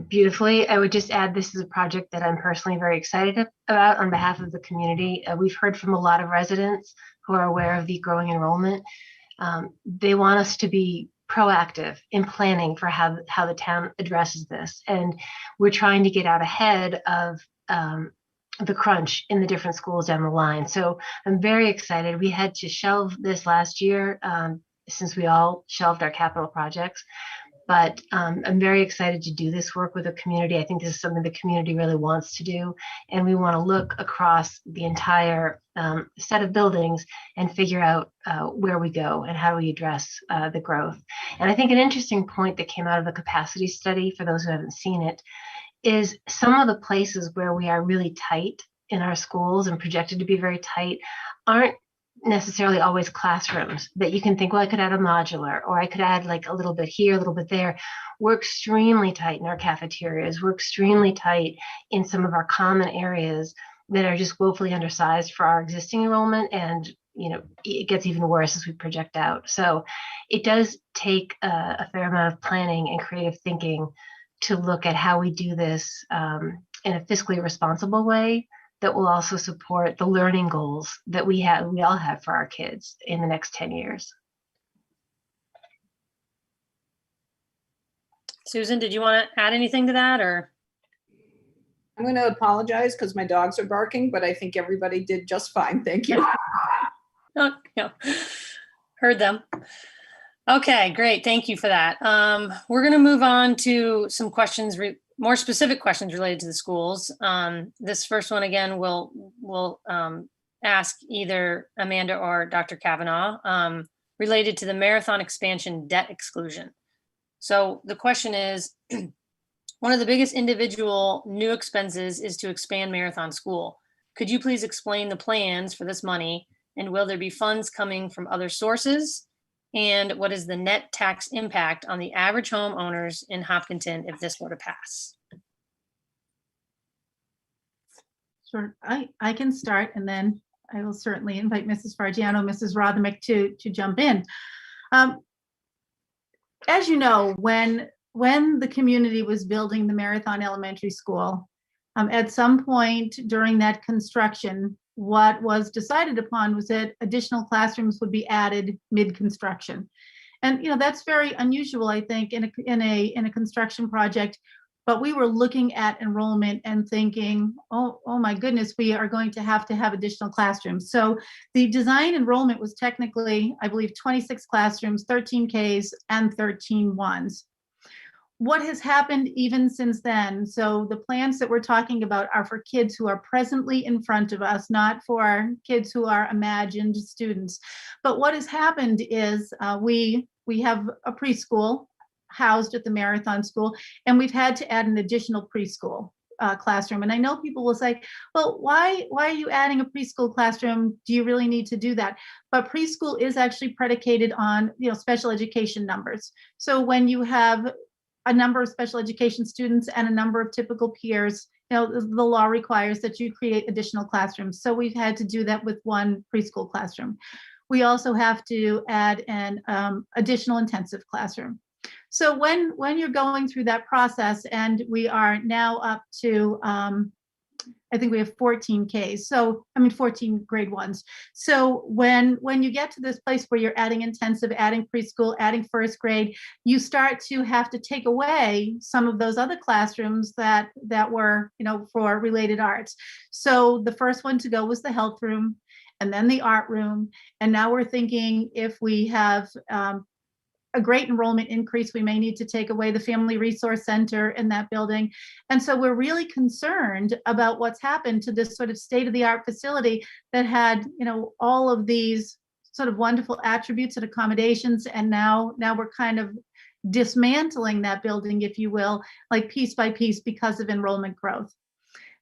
beautifully. I would just add, this is a project that I'm personally very excited about on behalf of the community. We've heard from a lot of residents who are aware of the growing enrollment. They want us to be proactive in planning for how the town addresses this. And we're trying to get out ahead of the crunch in the different schools down the line. So I'm very excited. We had to shelve this last year since we all shelved our capital projects. But I'm very excited to do this work with the community. I think this is something the community really wants to do. And we want to look across the entire set of buildings and figure out where we go and how we address the growth. And I think an interesting point that came out of the capacity study, for those who haven't seen it, is some of the places where we are really tight in our schools and projected to be very tight aren't necessarily always classrooms that you can think, well, I could add a modular, or I could add like a little bit here, a little bit there. We're extremely tight in our cafeterias. We're extremely tight in some of our common areas that are just woefully undersized for our existing enrollment. And, it gets even worse as we project out. So it does take a fair amount of planning and creative thinking to look at how we do this in a fiscally responsible way that will also support the learning goals that we all have for our kids in the next 10 years. Susan, did you want to add anything to that, or? I'm going to apologize because my dogs are barking, but I think everybody did just fine. Thank you. Oh, yeah. Heard them. Okay, great. Thank you for that. We're going to move on to some questions, more specific questions related to the schools. This first one, again, we'll ask either Amanda or Dr. Kavanaugh, related to the marathon expansion debt exclusion. So the question is, one of the biggest individual new expenses is to expand Marathon School. Could you please explain the plans for this money, and will there be funds coming from other sources? And what is the net tax impact on the average homeowners in Hopkinton if this were to pass? Sure, I can start, and then I will certainly invite Mrs. Fargiano, Mrs. Rothermick to jump in. As you know, when the community was building the Marathon Elementary School, at some point during that construction, what was decided upon was that additional classrooms would be added mid-construction. And that's very unusual, I think, in a construction project. But we were looking at enrollment and thinking, oh my goodness, we are going to have additional classrooms. So the design enrollment was technically, I believe, 26 classrooms, 13 Ks and 13 ones. What has happened even since then? So the plans that we're talking about are for kids who are presently in front of us, not for kids who are imagined students. But what has happened is we have a preschool housed at the Marathon School, and we've had to add an additional preschool classroom. And I know people will say, well, why are you adding a preschool classroom? Do you really need to do that? But preschool is actually predicated on special education numbers. So when you have a number of special education students and a number of typical peers, the law requires that you create additional classrooms. So we've had to do that with one preschool classroom. We also have to add an additional intensive classroom. So when you're going through that process, and we are now up to, I think we have 14 Ks. So, 14 grade ones. So when you get to this place where you're adding intensive, adding preschool, adding first grade, you start to have to take away some of those other classrooms that were, for related arts. So the first one to go was the health room, and then the art room. And now we're thinking, if we have a great enrollment increase. We may need to take away the Family Resource Center in that building. And so we're really concerned about what's happened to this sort of state-of-the-art facility that had, all of these sort of wonderful attributes and accommodations. And now we're kind of dismantling that building, if you will, like piece by piece because of enrollment growth.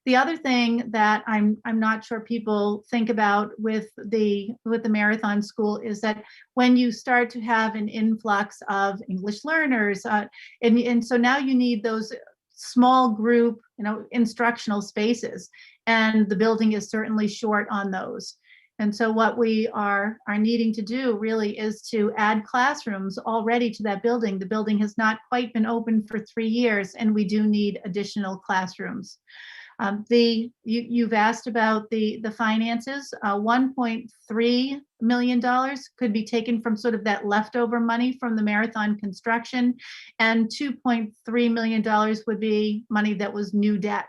The other thing that I'm not sure people think about with the Marathon School is that when you start to have an influx of English learners, and so now you need those small group, instructional spaces, and the building is certainly short on those. And so what we are needing to do really is to add classrooms already to that building. The building has not quite been open for 3 years, and we do need additional classrooms. You've asked about the finances. $1.3 million could be taken from sort of that leftover money from the Marathon construction, and $2.3 million would be money that was new debt.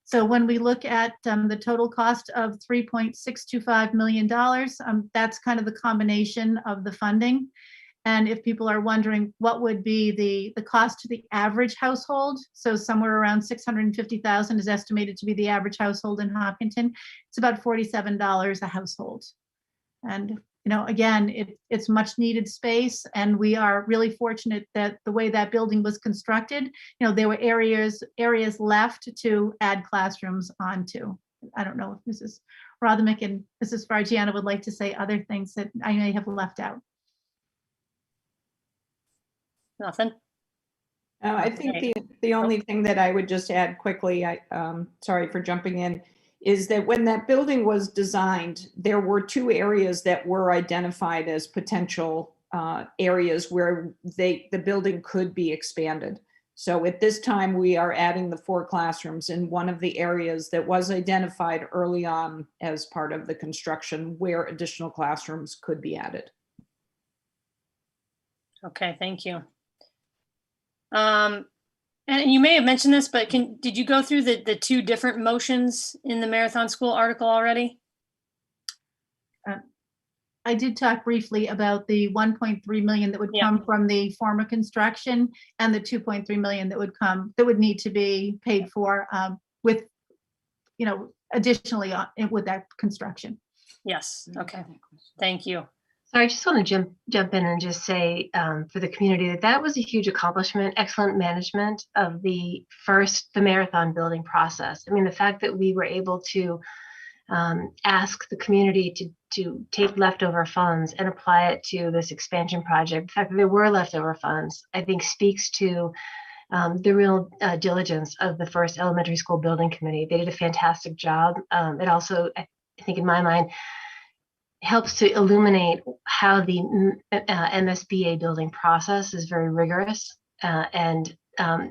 So when we look at the total cost of $3.625 million, that's kind of the combination of the funding. And if people are wondering what would be the cost to the average household, so somewhere around $650,000 is estimated to be the average household in Hopkinton. It's about $47 a household. And again, it's much needed space, and we are really fortunate that the way that building was constructed, there were areas left to add classrooms onto. I don't know if Mrs. Rothermick and Mrs. Fargiano would like to say other things that I may have left out. Nothing. I think the only thing that I would just add quickly, sorry for jumping in, is that when that building was designed, there were 2 areas that were identified as potential areas where the building could be expanded. So at this time, we are adding the 4 classrooms in one of the areas that was identified early on as part of the construction where additional classrooms could be added. Okay, thank you. And you may have mentioned this, but did you go through the 2 different motions in the Marathon School article already? I did talk briefly about the 1.3 million that would come from the former construction, and the 2.3 million that would need to be paid for with, additionally with that construction. Yes. Okay. Thank you. So I just want to jump in and just say for the community that was a huge accomplishment, excellent management of the Marathon building process. I mean, the fact that we were able to ask the community to take leftover funds and apply it to this expansion project, the fact that there were leftover funds, I think speaks to the real diligence of the first elementary school building committee. They did a fantastic job. It also, I think in my mind, helps to illuminate how the MSBA building process is very rigorous and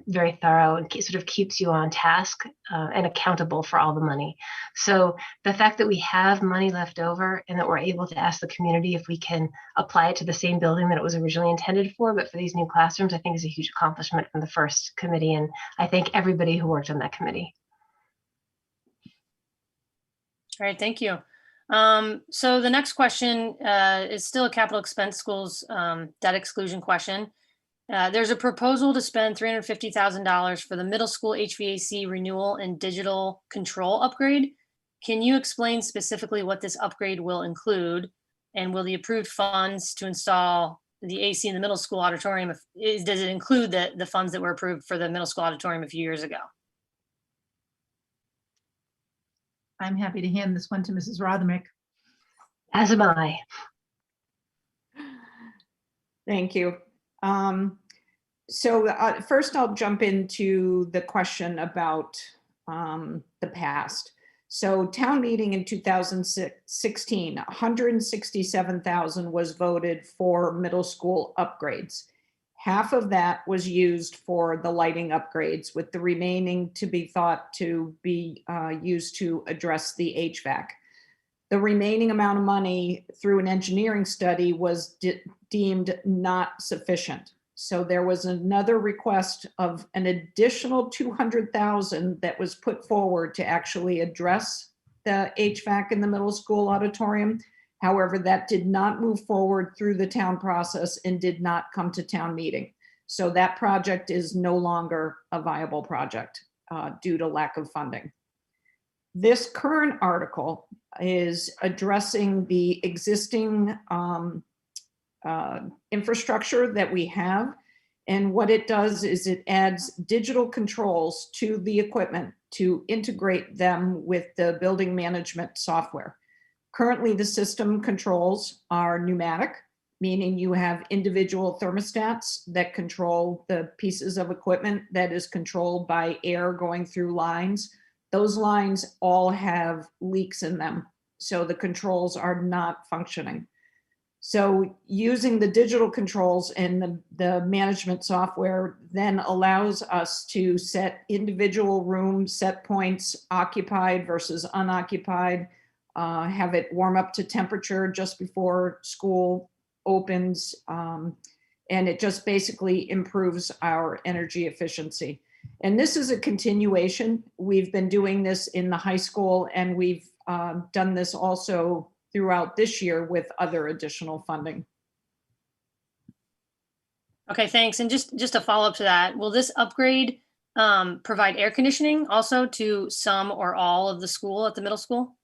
very thorough, and sort of keeps you on task and accountable for all the money. So the fact that we have money left over and that we're able to ask the community if we can apply it to the same building that it was originally intended for, but for these new classrooms, I think is a huge accomplishment from the first committee. And I thank everybody who worked on that committee. All right, thank you. So the next question is still a capital expense schools debt exclusion question. There's a proposal to spend $350,000 for the middle school HVAC renewal and digital control upgrade. Can you explain specifically what this upgrade will include? And will the approved funds to install the AC in the middle school auditorium, does it include the funds that were approved for the middle school auditorium a few years ago? I'm happy to hand this one to Mrs. Rothermick. As am I. Thank you. So first I'll jump into the question about the past. So town meeting in 2016, 167,000 was voted for middle school upgrades. Half of that was used for the lighting upgrades, with the remaining to be thought to be used to address the HVAC. The remaining amount of money through an engineering study was deemed not sufficient. So there was another request of an additional 200,000 that was put forward to actually address the HVAC in the middle school auditorium. However, that did not move forward through the town process and did not come to town meeting. So that project is no longer a viable project due to lack of funding. This current article is addressing the existing infrastructure that we have. And what it does is it adds digital controls to the equipment to integrate them with the building management software. Currently, the system controls are pneumatic, meaning you have individual thermostats that control the pieces of equipment that is controlled by air going through lines. Those lines all have leaks in them, so the controls are not functioning. So using the digital controls and the management software then allows us to set individual room set points, occupied versus unoccupied, have it warm up to temperature just before school opens, and it just basically improves our energy efficiency. And this is a continuation. We've been doing this in the high school, and we've done this also throughout this year with other additional funding. Okay, thanks. And just a follow up to that, will this upgrade provide air conditioning also to some or all of the school at the middle school?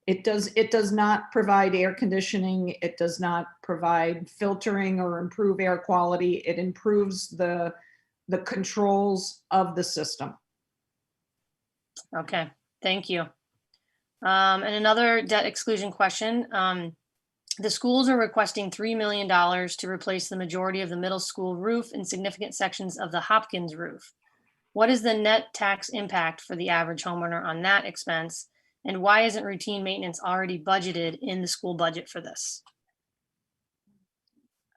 It does not provide air conditioning. It does not provide filtering or improve air quality. It improves the controls of the system. Okay, thank you. And another debt exclusion question. The schools are requesting $3 million to replace the majority of the middle school roof and significant sections of the Hopkins roof. What is the net tax impact for the average homeowner on that expense? And why isn't routine maintenance already budgeted in the school budget for this?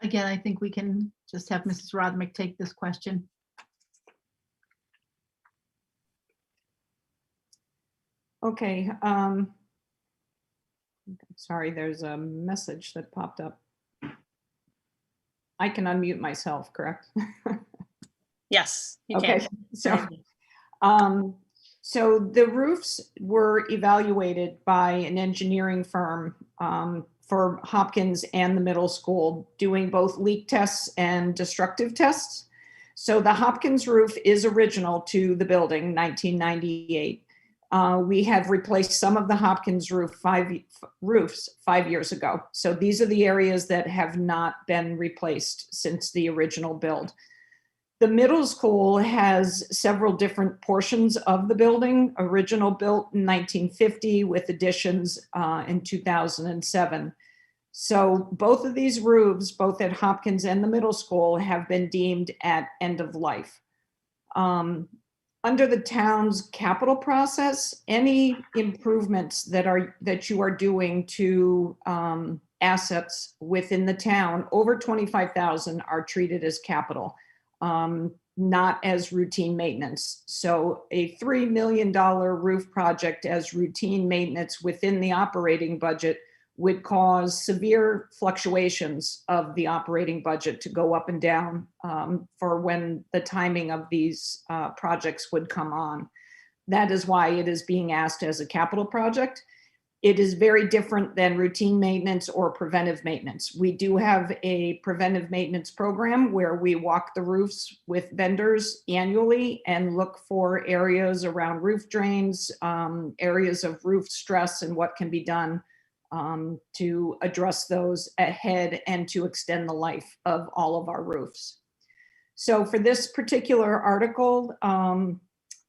Again, I think we can just have Mrs. Rodmick take this question. Okay. Sorry, there's a message that popped up. I can unmute myself, correct? Yes, you Okay, can. so the roofs were evaluated by an engineering firm for Hopkins and the middle school, doing both leak tests and destructive tests. So the Hopkins roof is original to the building, 1998. We have replaced some of the Hopkins roofs 5 years ago. So these are the areas that have not been replaced since the original build. The middle school has several different portions of the building, original built in 1950 with additions in 2007. So both of these roofs, both at Hopkins and the middle school, have been deemed at end of life. Under the town's capital process, any improvements that you are doing to assets within the town over 25,000 are treated as capital, not as routine maintenance. So a $3 million roof project as routine maintenance within the operating budget would cause severe fluctuations of the operating budget to go up and down for when the timing of these projects would come on. That is why it is being asked as a capital project. It is very different than routine maintenance or preventive maintenance. We do have a preventive maintenance program where we walk the roofs with vendors annually and look for areas around roof drains, areas of roof stress, and what can be done to address those ahead and to extend the life of all of our roofs. So for this particular article,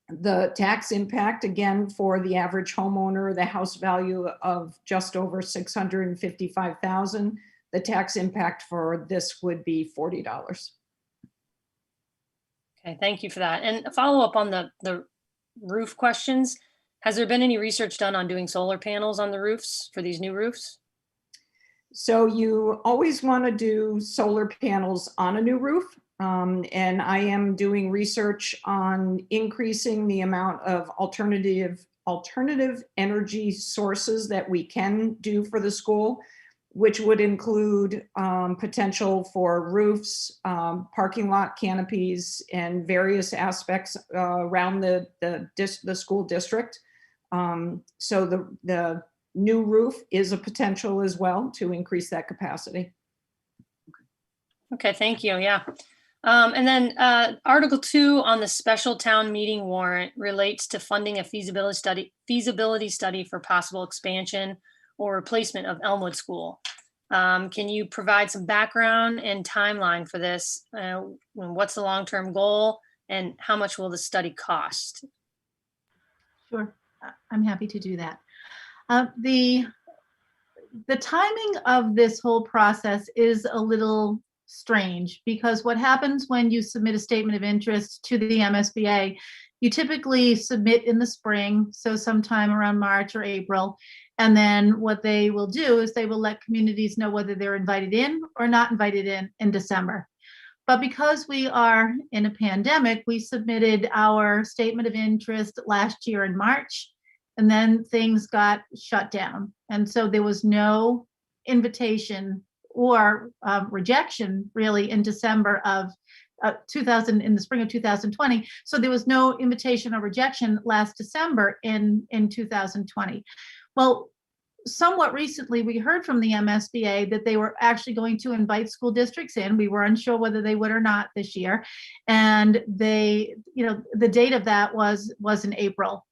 the tax impact, again, for the average homeowner, the house value of just over $655,000, the tax impact for this would be $40. Okay, thank you for that. And a follow up on the roof questions. Has there been any research done on doing solar panels on the roofs for these new roofs? So you always want to do solar panels on a new roof. And I am doing research on increasing the amount of alternative energy sources that we can do for the school, which would include potential for roofs, parking lot canopies, and various aspects around the school district. So the new roof is a potential as well to increase that capacity. Okay, thank you. Yeah. And then Article 2 on the special town meeting warrant relates to funding a feasibility study for possible expansion or replacement of Elmwood School. Can you provide some background and timeline for this? What's the long-term goal and how much will the study cost? Sure, I'm happy to do that. The timing of this whole process is a little strange because what happens when you submit a statement of interest to the MSBA, you typically submit in the spring, so sometime around March or April. And then what they will do is they will let communities know whether they're invited in or not invited in December. But because we are in a pandemic, we submitted our statement of interest last year in March, and then things got shut down. And so there was no invitation or rejection really in December of in the spring of 2020. So there was no invitation or rejection last December in 2020. Well, somewhat recently, we heard from the MSBA that they were actually going to invite school districts in. We were unsure whether they would or not this year. And they, the date of that was in April.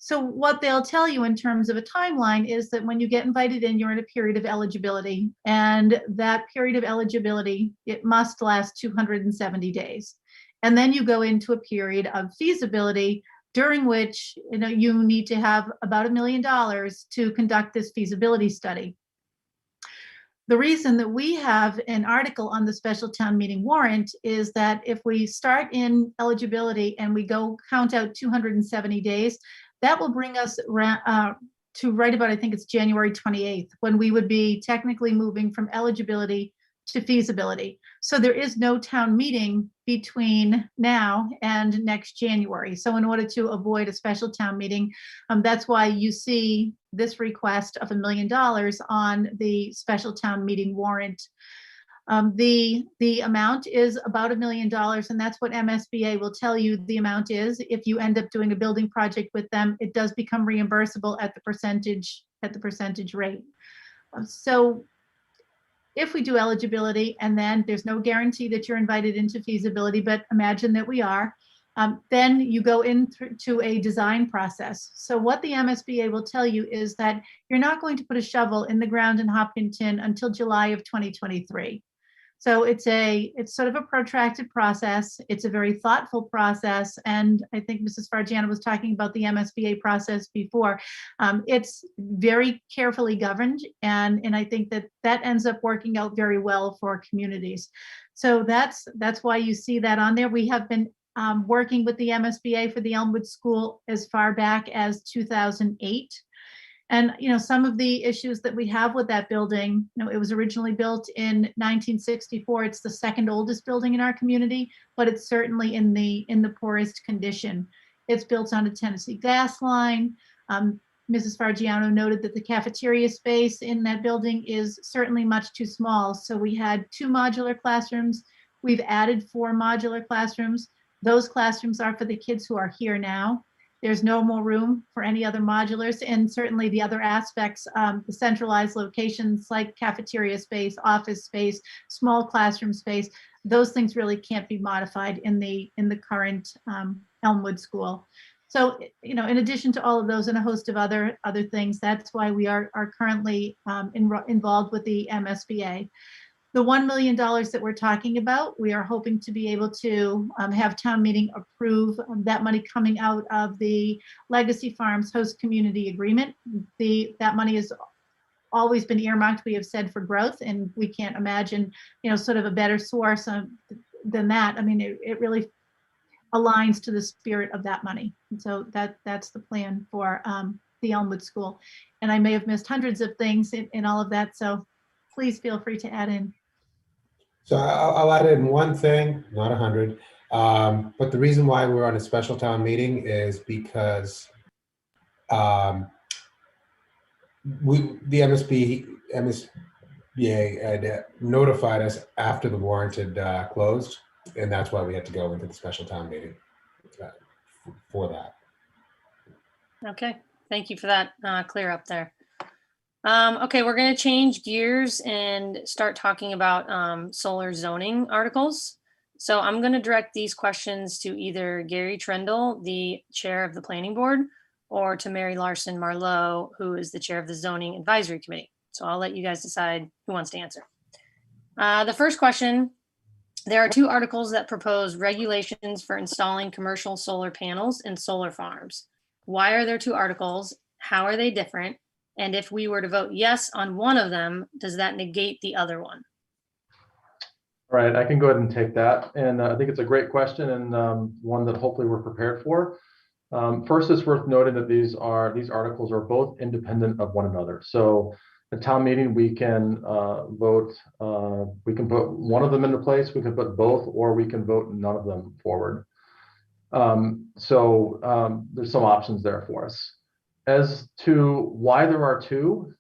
So what they'll tell you in terms of a timeline is that when you get invited in, you're in a period of eligibility. And that period of eligibility, it must last 270 days. And then you go into a period of feasibility during which you need to have about $1 million to conduct this feasibility study. The reason that we have an article on the special town meeting warrant is that if we start in eligibility and we go count out 270 days, that will bring us to right about, I think it's January 28th, when we would be technically moving from eligibility to feasibility. So there is no town meeting between now and next January. So in order to avoid a special town meeting, that's why you see this request of $1 million on the special town meeting warrant. The amount is about $1 million, and that's what MSBA will tell you the amount is. If you end up doing a building project with them, it does become reimbursable at the percentage rate. So if we do eligibility, and then there's no guarantee that you're invited into feasibility, but imagine that we are, then you go into a design process. So what the MSBA will tell you is that you're not going to put a shovel in the ground in Hopkinton until July of 2023. So it's sort of a protracted process. It's a very thoughtful process. And I think Mrs. Fargiano was talking about the MSBA process before. It's very carefully governed. And I think that ends up working out very well for communities. So that's why you see that on there. We have been working with the MSBA for the Elmwood School as far back as 2008. And, some of the issues that we have with that building, it was originally built in 1964. It's the second oldest building in our community, but it's certainly in the poorest condition. It's built on a Tennessee gas line. Mrs. Fargiano noted that the cafeteria space in that building is certainly much too small. So we had 2 modular classrooms. We've added 4 modular classrooms. Those classrooms are for the kids who are here now. There's no more room for any other modulars, and certainly the other aspects, the centralized locations like cafeteria space, office space, small classroom space, those things really can't be modified in the current Elmwood School. So, in addition to all of those and a host of other things, that's why we are currently involved with the MSBA. The $1 million that we're talking about, we are hoping to be able to have town meeting approve that money coming out of the Legacy Farms Host Community Agreement. That money has always been earmarked, we have said, for growth, and we can't imagine, sort of a better source than that. I mean, it really aligns to the spirit of that money. And so that's the plan for the Elmwood School. And I may have missed hundreds of things in all of that, so please feel free to add in. So I'll add in one thing, not 100. But the reason why we're on a special town meeting is because the MSBA had notified us after the warrant had closed, and that's why we had to go into the special town meeting for that. Okay, thank you for that clear up there. Okay, we're going to change gears and start talking about solar zoning articles. So I'm going to direct these questions to either Gary Trendle, the chair of the planning board, or to Mary Larson Marlowe, who is the chair of the zoning advisory committee. So I'll let you guys decide who wants to answer. The first question, there are 2 articles that propose regulations for installing commercial solar panels in solar farms. Why are there 2 articles? How are they different? And if we were to vote yes on one of them, does that negate the other one? All right, I can go ahead and take that. And I think it's a great question and one that hopefully we're prepared for. First, it's worth noting that these articles are both independent of one another. So at town meeting, we can vote, we can put one of them into place, we can put both, or we can vote none of them forward. There's some options there for us. As to why there are 2,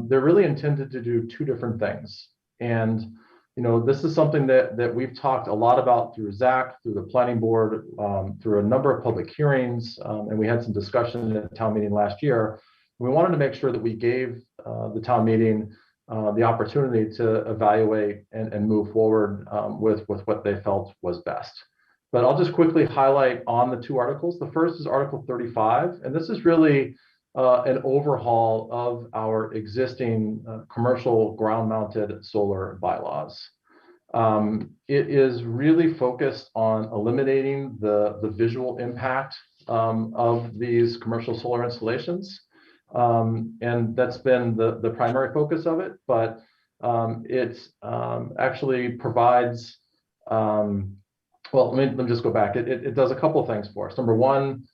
they're really intended to do 2 different things. And, you know, this is something that we've talked a lot about through Zach, through the planning board, through a number of public hearings, and we had some discussion at the town meeting last year. We wanted to make sure that we gave the town meeting the opportunity to evaluate and move forward with what they felt was best. But I'll just quickly highlight on the 2 articles. The first is Article 35, and this is really an overhaul of our existing commercial ground-mounted solar bylaws. It is really focused on eliminating the visual impact of these commercial solar installations. And that's been the primary focus of it, but it actually provides, well, let me just go back. It does a couple of things for us. Number one,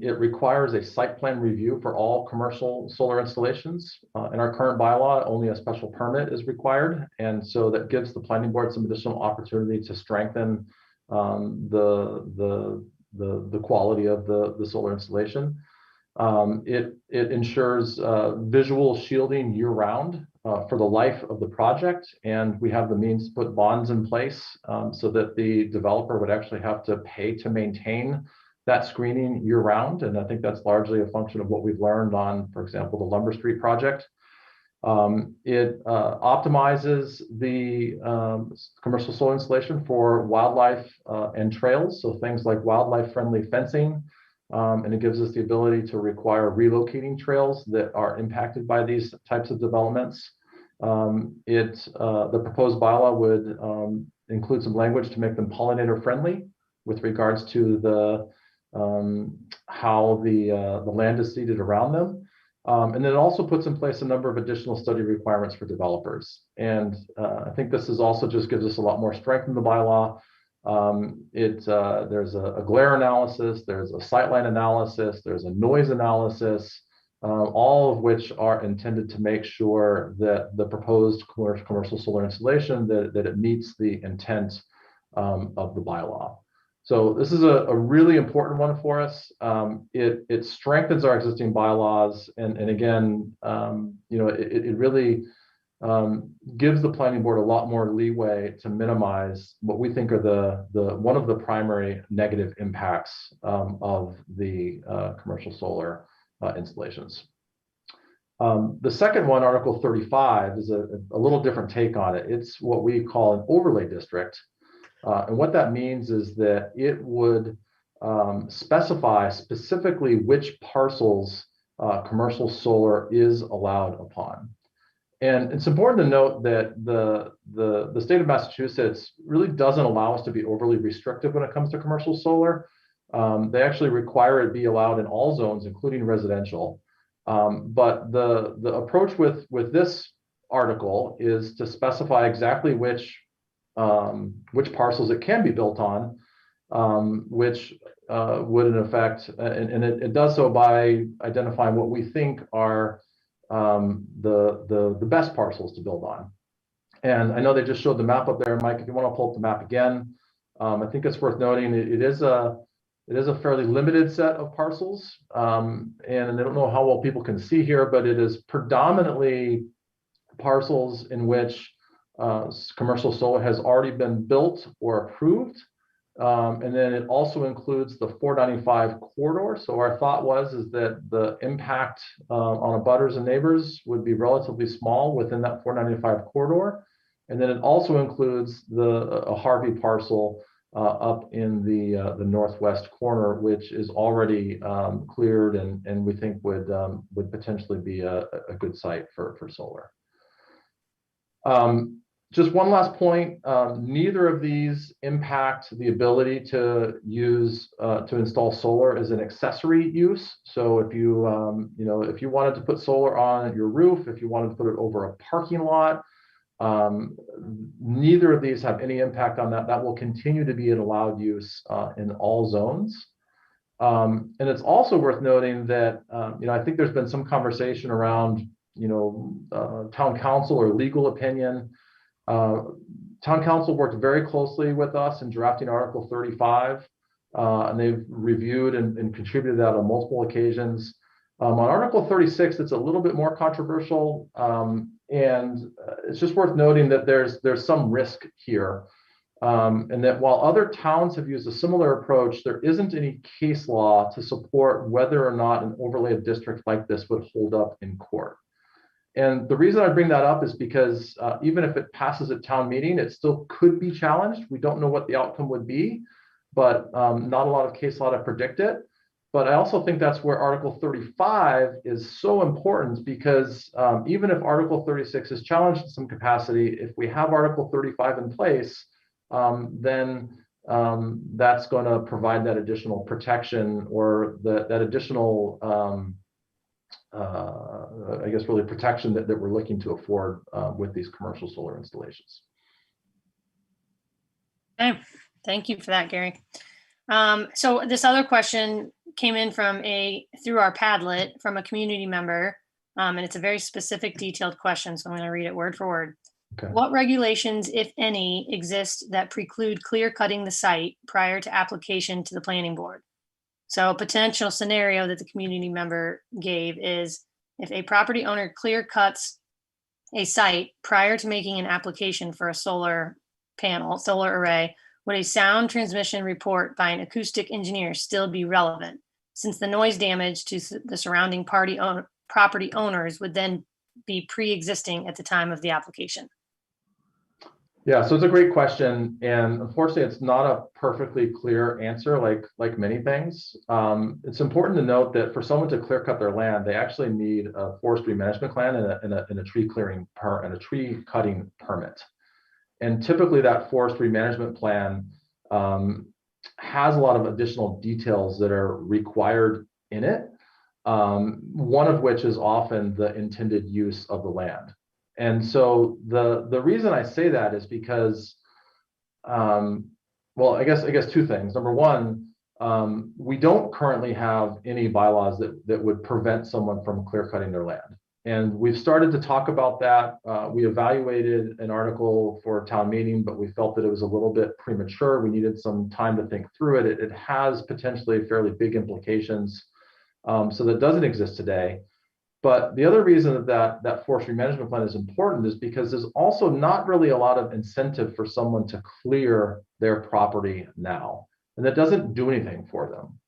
it requires a site plan review for all commercial solar installations. In our current bylaw, only a special permit is required. And so that gives the planning board some additional opportunity to strengthen the quality of the solar installation. It ensures visual shielding year round for the life of the project. And we have the means to put bonds in place so that the developer would actually have to pay to maintain that screening year round. And I think that's largely a function of what we've learned on, for example, the Lumber Street project. It optimizes the commercial solar installation for wildlife and trails. So things like wildlife friendly fencing. And it gives us the ability to require relocating trails that are impacted by these types of developments. The proposed bylaw would include some language to make them pollinator friendly with regards to how the land is seeded around them. And then it also puts in place a number of additional study requirements for developers. And I think this is also just gives us a lot more strength in the bylaw. There's a glare analysis, there's a sightline analysis, there's a noise analysis, all of which are intended to make sure that the proposed commercial solar installation, that it meets the intent of the bylaw. So this is a really important one for us. It strengthens our existing bylaws, and again, it really gives the planning board a lot more leeway to minimize what we think are one of the primary negative impacts of the commercial solar installations. The second one, Article 35, is a little different take on it. It's what we call an overlay district. And what that means is that it would specify specifically which parcels commercial solar is allowed upon. And it's important to note that the state of Massachusetts really doesn't allow us to be overly restrictive when it comes to commercial solar. They actually require it be allowed in all zones, including residential. But the approach with this article is to specify exactly which parcels it can be built on, which would in effect, and it does so by identifying what we think are the best parcels to build on. And I know they just showed the map up there, Mike. If you want to pull up the map again, I think it's worth noting it is a fairly limited set of parcels, and I don't know how well people can see here, but it is predominantly parcels in which commercial solar has already been built or approved, And then it also includes the 495 corridor. So our thought is that the impact on abutters and neighbors would be relatively small within that 495 corridor. And then it also includes a Harvey parcel up in the northwest corner, which is already cleared and we think would potentially be a good site for solar. Just one last point, neither of these impact the ability to install solar as an accessory use. So if you if you wanted to put solar on your roof, if you wanted to put it over a parking lot, neither of these have any impact on that. That will continue to be an allowed use in all zones. And it's also worth noting that I think there's been some conversation around town council or legal opinion. Town council worked very closely with us in drafting Article 35, and they've reviewed and contributed that on multiple occasions. On Article 36, it's a little bit more controversial, and it's just worth noting that there's some risk here, and that while other towns have used a similar approach, there isn't any case law to support whether or not an overlay of districts like this would hold up in court. And the reason I bring that up is because even if it passes at town meeting, it still could be challenged. We don't know what the outcome would be, but not a lot of case law to predict it. But I also think that's where Article 35 is so important, because even if Article 36 is challenged in some capacity, if we have Article 35 in place, then that's going to provide that additional protection, or that additional I guess really protection that we're looking to afford with these commercial solar installations. Okay, thank you for that, Gary. So this other question came in through our Padlet from a community member, and it's a very specific, detailed question, so I'm going to read it word for word. Okay. What regulations, if any, exist that preclude clear cutting the site prior to application to the planning board? So a potential scenario that the community member gave is if a property owner clear cuts a site prior to making an application for a solar array, would a sound transmission report by an acoustic engineer still be relevant, since the noise damage to the surrounding property owners would then be pre-existing at the time of the application? Yeah, so it's a great question, and unfortunately, it's not a perfectly clear answer, like many things. It's important to note that for someone to clear cut their land, they actually need a forestry management plan and a tree cutting permit. And typically, that forestry management plan has a lot of additional details that are required in it. One of which is often the intended use of the land. And so the reason I say that is because, well, I guess two things. Number one, we don't currently have any bylaws that would prevent someone from clear cutting their land. And we've started to talk about that. We evaluated an article for a town meeting, but we felt that it was a little bit premature. We needed some time to think through it. It has potentially fairly big implications. So that doesn't exist today. But the other reason that forestry management plan is important is because there's also not really a lot of incentive for someone to clear their property now. And that doesn't do anything for them.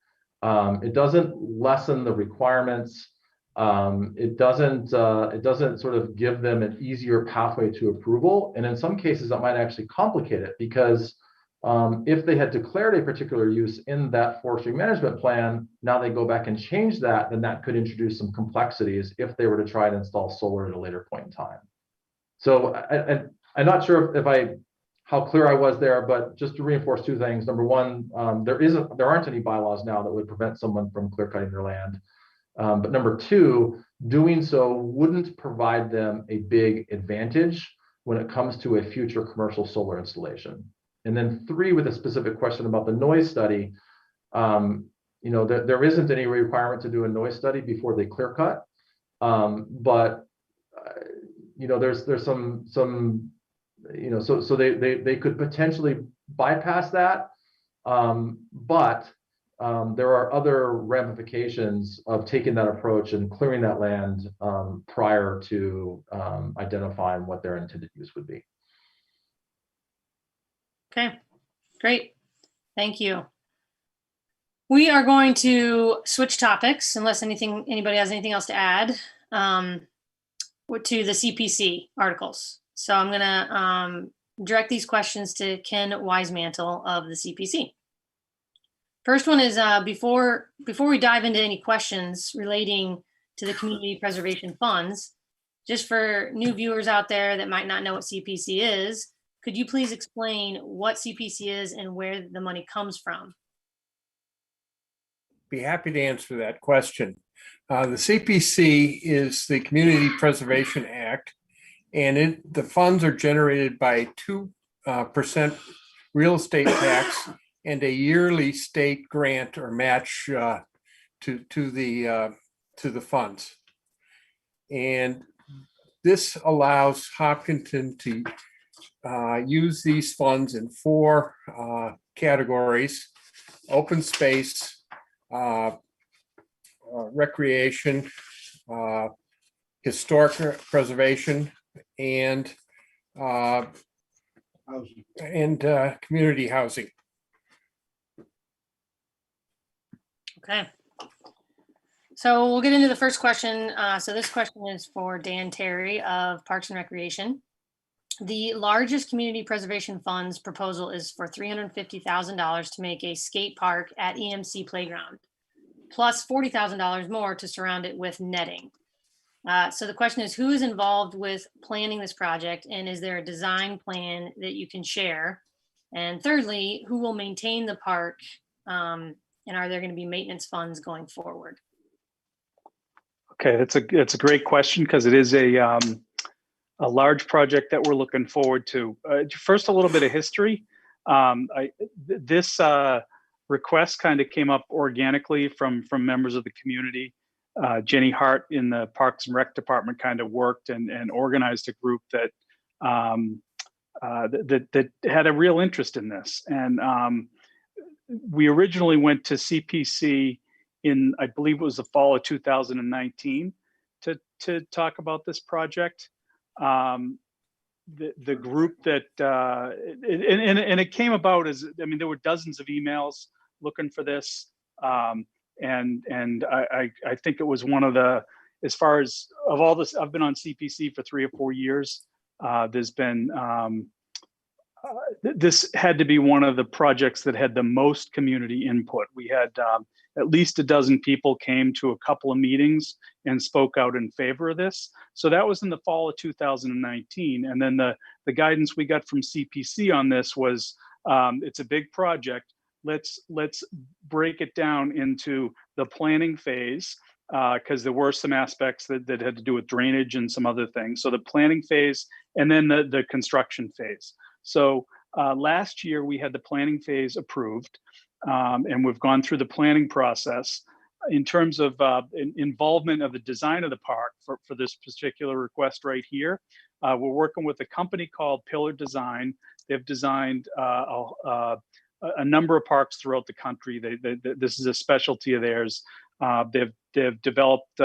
It doesn't lessen the requirements. It doesn't sort of give them an easier pathway to approval. And in some cases, that might actually complicate it, because if they had declared a particular use in that forestry management plan, now they go back and change that, then that could introduce some complexities if they were to try and install solar at a later point in time. So I'm not sure how clear I was there, but just to reinforce two things. Number one, there aren't any bylaws now that would prevent someone from clear cutting their land. But number two, doing so wouldn't provide them a big advantage when it comes to a future commercial solar installation. And then three, with a specific question about the noise study, there isn't any requirement to do a noise study before they clear cut. But there's some so they could potentially bypass that. But there are other ramifications of taking that approach and clearing that land prior to identifying what their intended use would be. Okay, great. Thank you. We are going to switch topics unless anybody has anything else to add to the CPC articles. So I'm going to direct these questions to Ken Wisemantle of the CPC. First one is before we dive into any questions relating to the community preservation funds, just for new viewers out there that might not know what CPC is, could you please explain what CPC is and where the money comes from? Be happy to answer that question. The CPC is the Community Preservation Act, and the funds are generated by 2% real estate tax and a yearly state grant or match to the funds. And this allows Hopkinton to use these funds in 4 categories: open space, recreation, historic preservation, and community housing. Okay. So we'll get into the first question. So this question is for Dan Terry of Parks and Recreation. The largest community preservation funds proposal is for $350,000 to make a skate park at EMC Playground, plus $40,000 more to surround it with netting. So the question is, who is involved with planning this project, and is there a design plan that you can share? And thirdly, who will maintain the park, and are there going to be maintenance funds going forward? Okay, that's a great question, because it is a large project that we're looking forward to. First, a little bit of history. This request kind of came up organically from members of the community. Jenny Hart in the Parks and Rec department kind of worked and organized a group that that had a real interest in this. And we originally went to CPC in, I believe it was the fall of 2019 to talk about this project. The group that and it came about as, I mean, there were dozens of emails looking for this, and I think it was one of the, as far as of all this, I've been on CPC for 3 or 4 years. There's been this had to be one of the projects that had the most community input. We had at least a dozen people came to a couple of meetings and spoke out in favor of this. So that was in the fall of 2019. And then the guidance we got from CPC on this was, it's a big project. Let's break it down into the planning phase, because there were some aspects that had to do with drainage and some other things. So the planning phase, and then the construction phase. So last year we had the planning phase approved, and we've gone through the planning process. In terms of involvement of the design of the park for this particular request right here, we're working with a company called Pillar Design. They've designed a number of parks throughout the country. This is a specialty of theirs. They've developed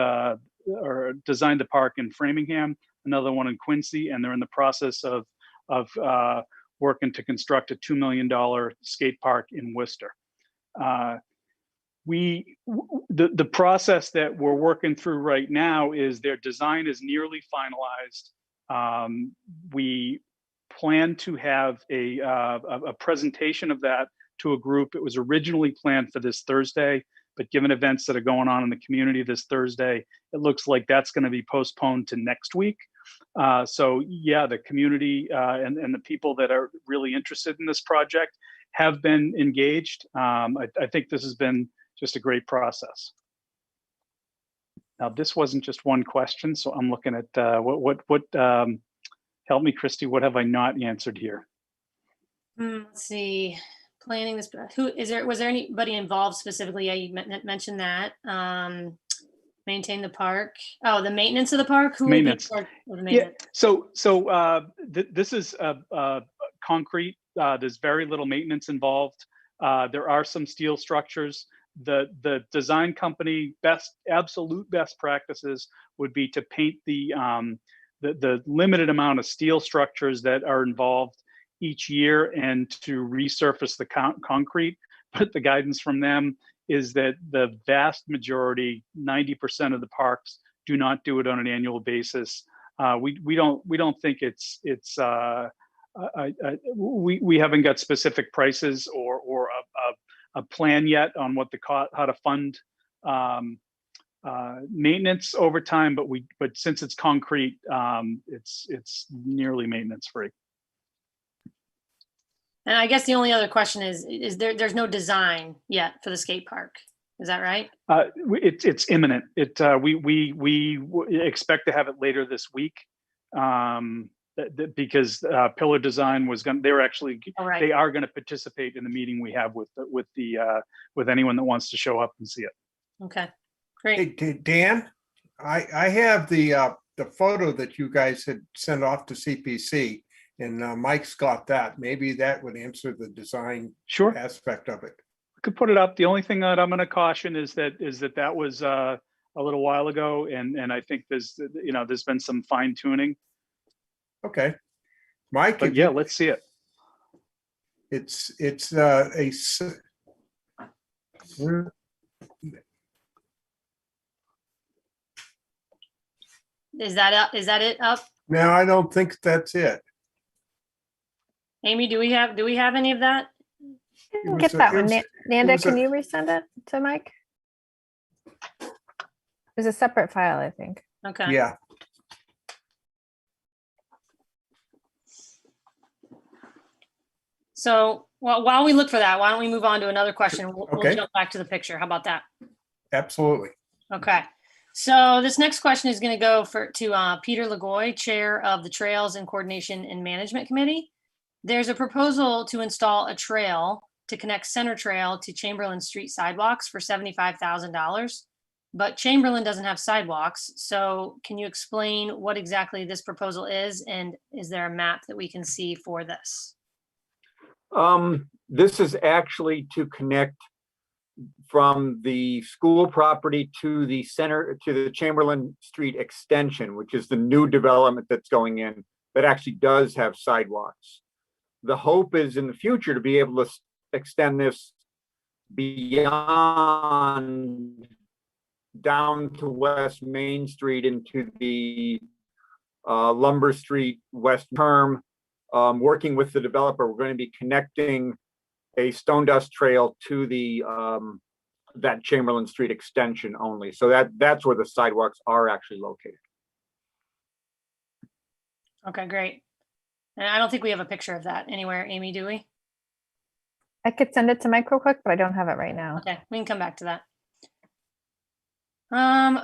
or designed a park in Framingham, another one in Quincy, and they're in the process of working to construct a $2 million skate park in Worcester. The process that we're working through right now is their design is nearly finalized. We plan to have a presentation of that to a group. It was originally planned for this Thursday, but given events that are going on in the community this Thursday, it looks like that's going to be postponed to next week. So yeah, the community and the people that are really interested in this project have been engaged. I think this has been just a great process. Now, this wasn't just one question, so I'm looking at help me, Christy, what have I not answered here? Let's see. Planning this. Was there anybody involved specifically? Yeah, you mentioned that. Maintain the park. Oh, the maintenance of the park. Who maintenance. Will be part of the maintenance? Yeah. So this is concrete. There's very little maintenance involved. There are some steel structures. The design company absolute best practices would be to paint the limited amount of steel structures that are involved each year and to resurface the concrete. But the guidance from them is that the vast majority, 90% of the parks, do not do it on an annual basis. We don't think we haven't got specific prices or a plan yet on what how to fund maintenance over time, but since it's concrete, it's nearly maintenance free. And I guess the only other question is there's there's no design yet for the skate park. Is that right? It's imminent. We expect to have it later this week, because Pillar Design was going. They're actually All right. they are going to participate in the meeting we have with anyone that wants to show up and see it. Okay, great. Hey, Dan, I have the photo that you guys had sent off to CPC, and Mike's got that. Maybe that would answer the design Sure. aspect of it. Could put it up. The only thing that I'm going to caution is that was a little while ago, and I think there's been some fine tuning. Okay, Mike. But yeah, let's see it. It's Is that it up? No, I don't think that's it. Amy, do we have any of that? was Get a- that it one. was- Nanda, was a- can you resend it to Mike? There's a separate file, I think. Okay. Yeah. So while we look for that, why don't we move on to another question? We'll Okay. jump back to the picture. How about that? Absolutely. Okay. So this next question is going to go to Peter Lagoy, Chair of the Trails and Coordination and Management Committee. There's a proposal to install a trail to connect Center Trail to Chamberlain Street sidewalks for $75,000, but Chamberlain doesn't have sidewalks. So can you explain what exactly this proposal is, and is there a map that we can see for this? This is actually to connect from the school property to the center, to the Chamberlain Street extension, which is the new development that's going in that actually does have sidewalks. The hope is in the future to be able to extend this beyond down to West Main Street into the Lumber Street West term. Working with the developer, we're going to be connecting a stone dust trail to the that Chamberlain Street extension only. So that's where the sidewalks are actually located. Okay, great. And I don't think we have a picture of that anywhere, Amy, do we? I could send it to Mike real quick, but I don't have it right now. Okay, we can come back to that.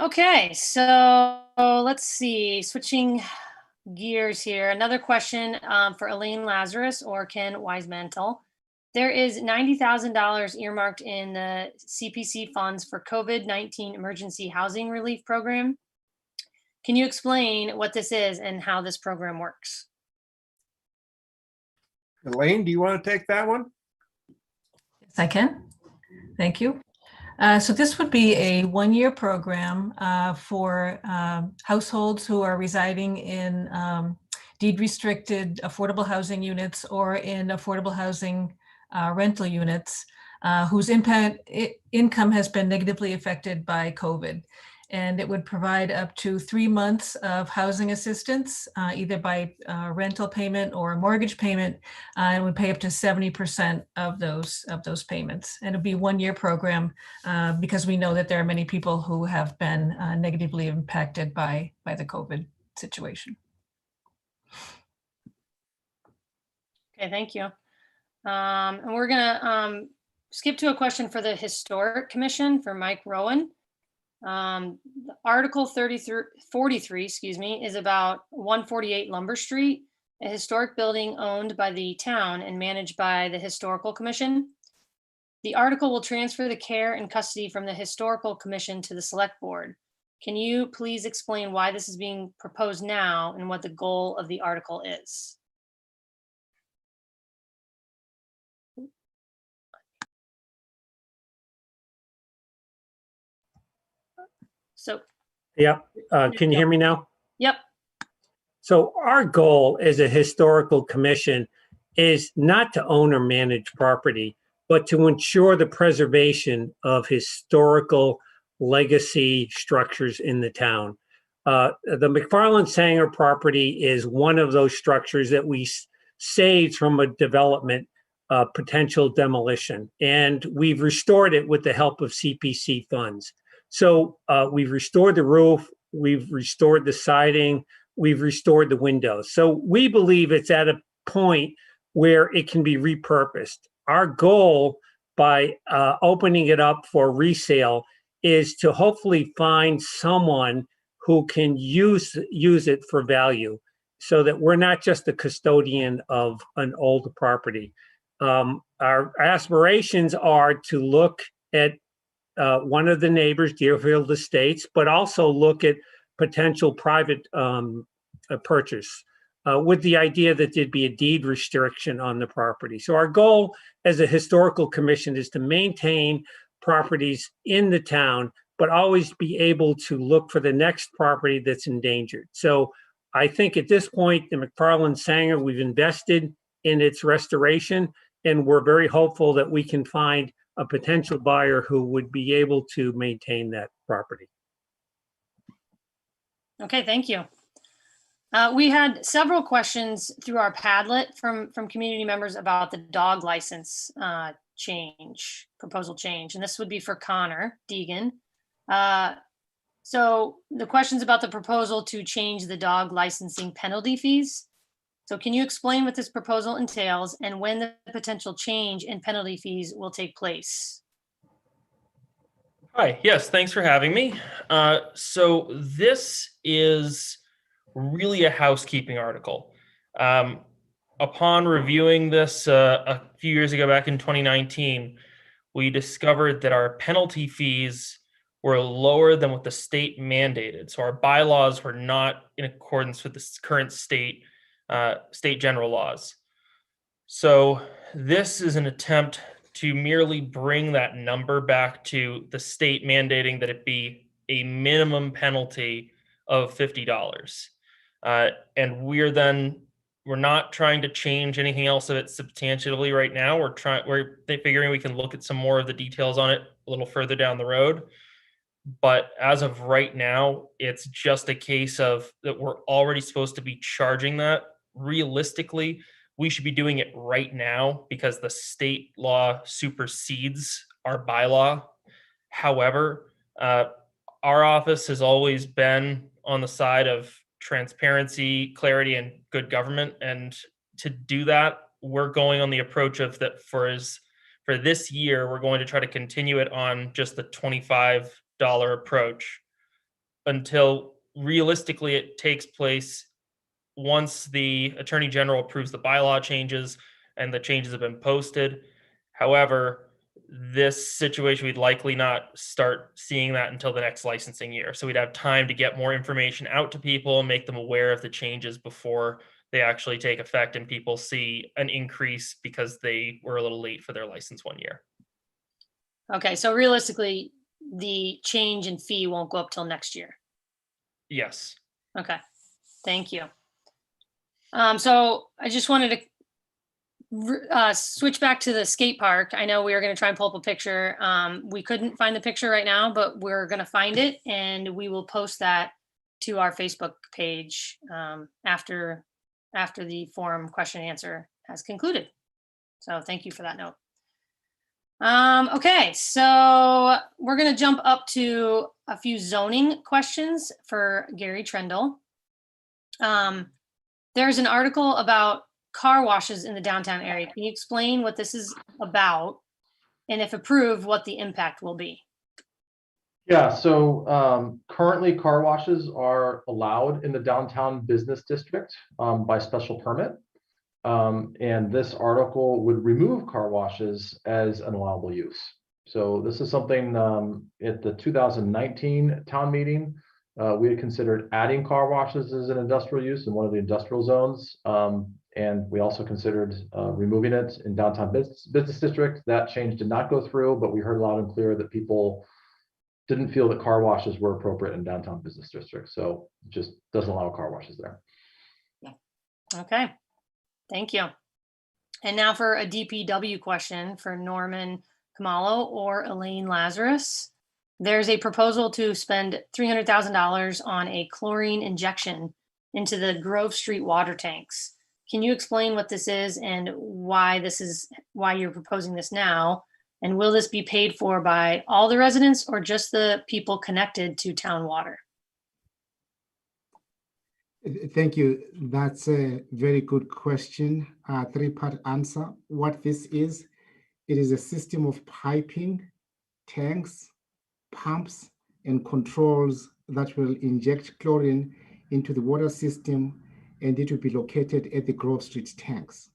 Okay, so let's see, switching gears here. Another question for Elaine Lazarus or Ken Wisemantel. There is $90,000 earmarked in the CPC funds for COVID-19 emergency housing relief program. Can you explain what this is and how this program works? Elaine, do you want to take that one? Yes, I can. Thank you. So this would be a one-year program for households who are residing in deed-restricted affordable housing units or in affordable housing rental units whose income has been negatively affected by COVID. And it would provide up to 3 months of housing assistance, either by rental payment or a mortgage payment, and would pay up to 70% of those payments. And it'd be a one-year program because we know that there are many people who have been negatively impacted by the COVID situation. Okay, thank you. And we're gonna skip to a question for the Historic Commission for Mike Rowan. Article 43, excuse me, is about 148 Lumber Street, a historic building owned by the town and managed by the Historical Commission. The article will transfer the care and custody from the Historical Commission to the Select Board. Can you please explain why this is being proposed now and what the goal of the article is? So, Yep. Can you hear me now? yep, So our goal as a historical commission is not to own or manage property, but to ensure the preservation of historical legacy structures in the town. The McFarland Sanger property is one of those structures that we saved from a development potential demolition, and we've restored it with the help of CPC funds. So we've restored the roof, we've restored the siding, we've restored the windows. So we believe it's at a point where it can be repurposed. Our goal by opening it up for resale is to hopefully find someone who can use it for value, so that we're not just the custodian of an old property. Our aspirations are to look at one of the neighbors, Deerfield Estates, but also look at potential private purchase with the idea that there'd be a deed restriction on the property. So our goal as a historical commission is to maintain properties in the town, but always be able to look for the next property that's endangered. So I think at this point, the McFarland Sanger, we've invested in its restoration, and we're very hopeful that we can find a potential buyer who would be able to maintain that property. Okay, thank you. We had several questions through our Padlet from community members about the dog license proposal change, and this would be for Connor Deegan. So the question's about the proposal to change the dog licensing penalty fees. So can you explain what this proposal entails and when the potential change in penalty fees will take place? Hi, yes, thanks for having me. So this is really a housekeeping article. Upon reviewing this a few years ago, back in 2019, we discovered that our penalty fees were lower than what the state mandated. So our bylaws were not in accordance with the current state general laws. So this is an attempt to merely bring that number back to the state mandating that it be a minimum penalty of $50. And we're not trying to change anything else of it substantially right now. We're figuring we can look at some more of the details on it a little further down the road. But as of right now, it's just a case of that we're already supposed to be charging that. Realistically, we should be doing it right now because the state law supersedes our bylaw. However, our office has always been on the side of transparency, clarity, and good government. And to do that, we're going on the approach of that for this year, we're going to try to continue it on just the $25 approach until realistically it takes place once the Attorney General approves the bylaw changes and the changes have been posted. However, this situation, we'd likely not start seeing that until the next licensing year. So we'd have time to get more information out to people and make them aware of the changes before they actually take effect and people see an increase because they were a little late for their license 1 year. Okay, so realistically, the change in fee won't go up till next year. Yes. Okay, thank you. So I just wanted to switch back to the skate park. I know we were going to try and pull up a picture. We couldn't find the picture right now, but we're going to find it and we will post that to our Facebook page after the forum question and answer has concluded. So thank you for that note. Okay, so we're going to jump up to a few zoning questions for Gary Trendle. There's an article about car washes in the downtown area. Can you explain what this is about? And if approved, what the impact will be? Yeah, so currently car washes are allowed in the downtown business district by special permit. And this article would remove car washes as an allowable use. So this is something at the 2019 town meeting, we had considered adding car washes as an industrial use in one of the industrial zones. And we also considered removing it in downtown business district. That change did not go through, but we heard loud and clear that people didn't feel that car washes were appropriate in downtown business district. So it just doesn't allow car washes there. Okay, thank you. And now for a DPW question for Norman Kamalo or Elaine Lazarus. There's a proposal to spend $300,000 on a chlorine injection into the Grove Street water tanks. Can you explain what this is and why you're proposing this now? And will this be paid for by all the residents or just the people connected to town water? Thank you. That's a very good question. Three-part answer. What this is, it is a system of piping, tanks, pumps, and controls that will inject chlorine into the water system, and it will be located at the Grove Street tanks.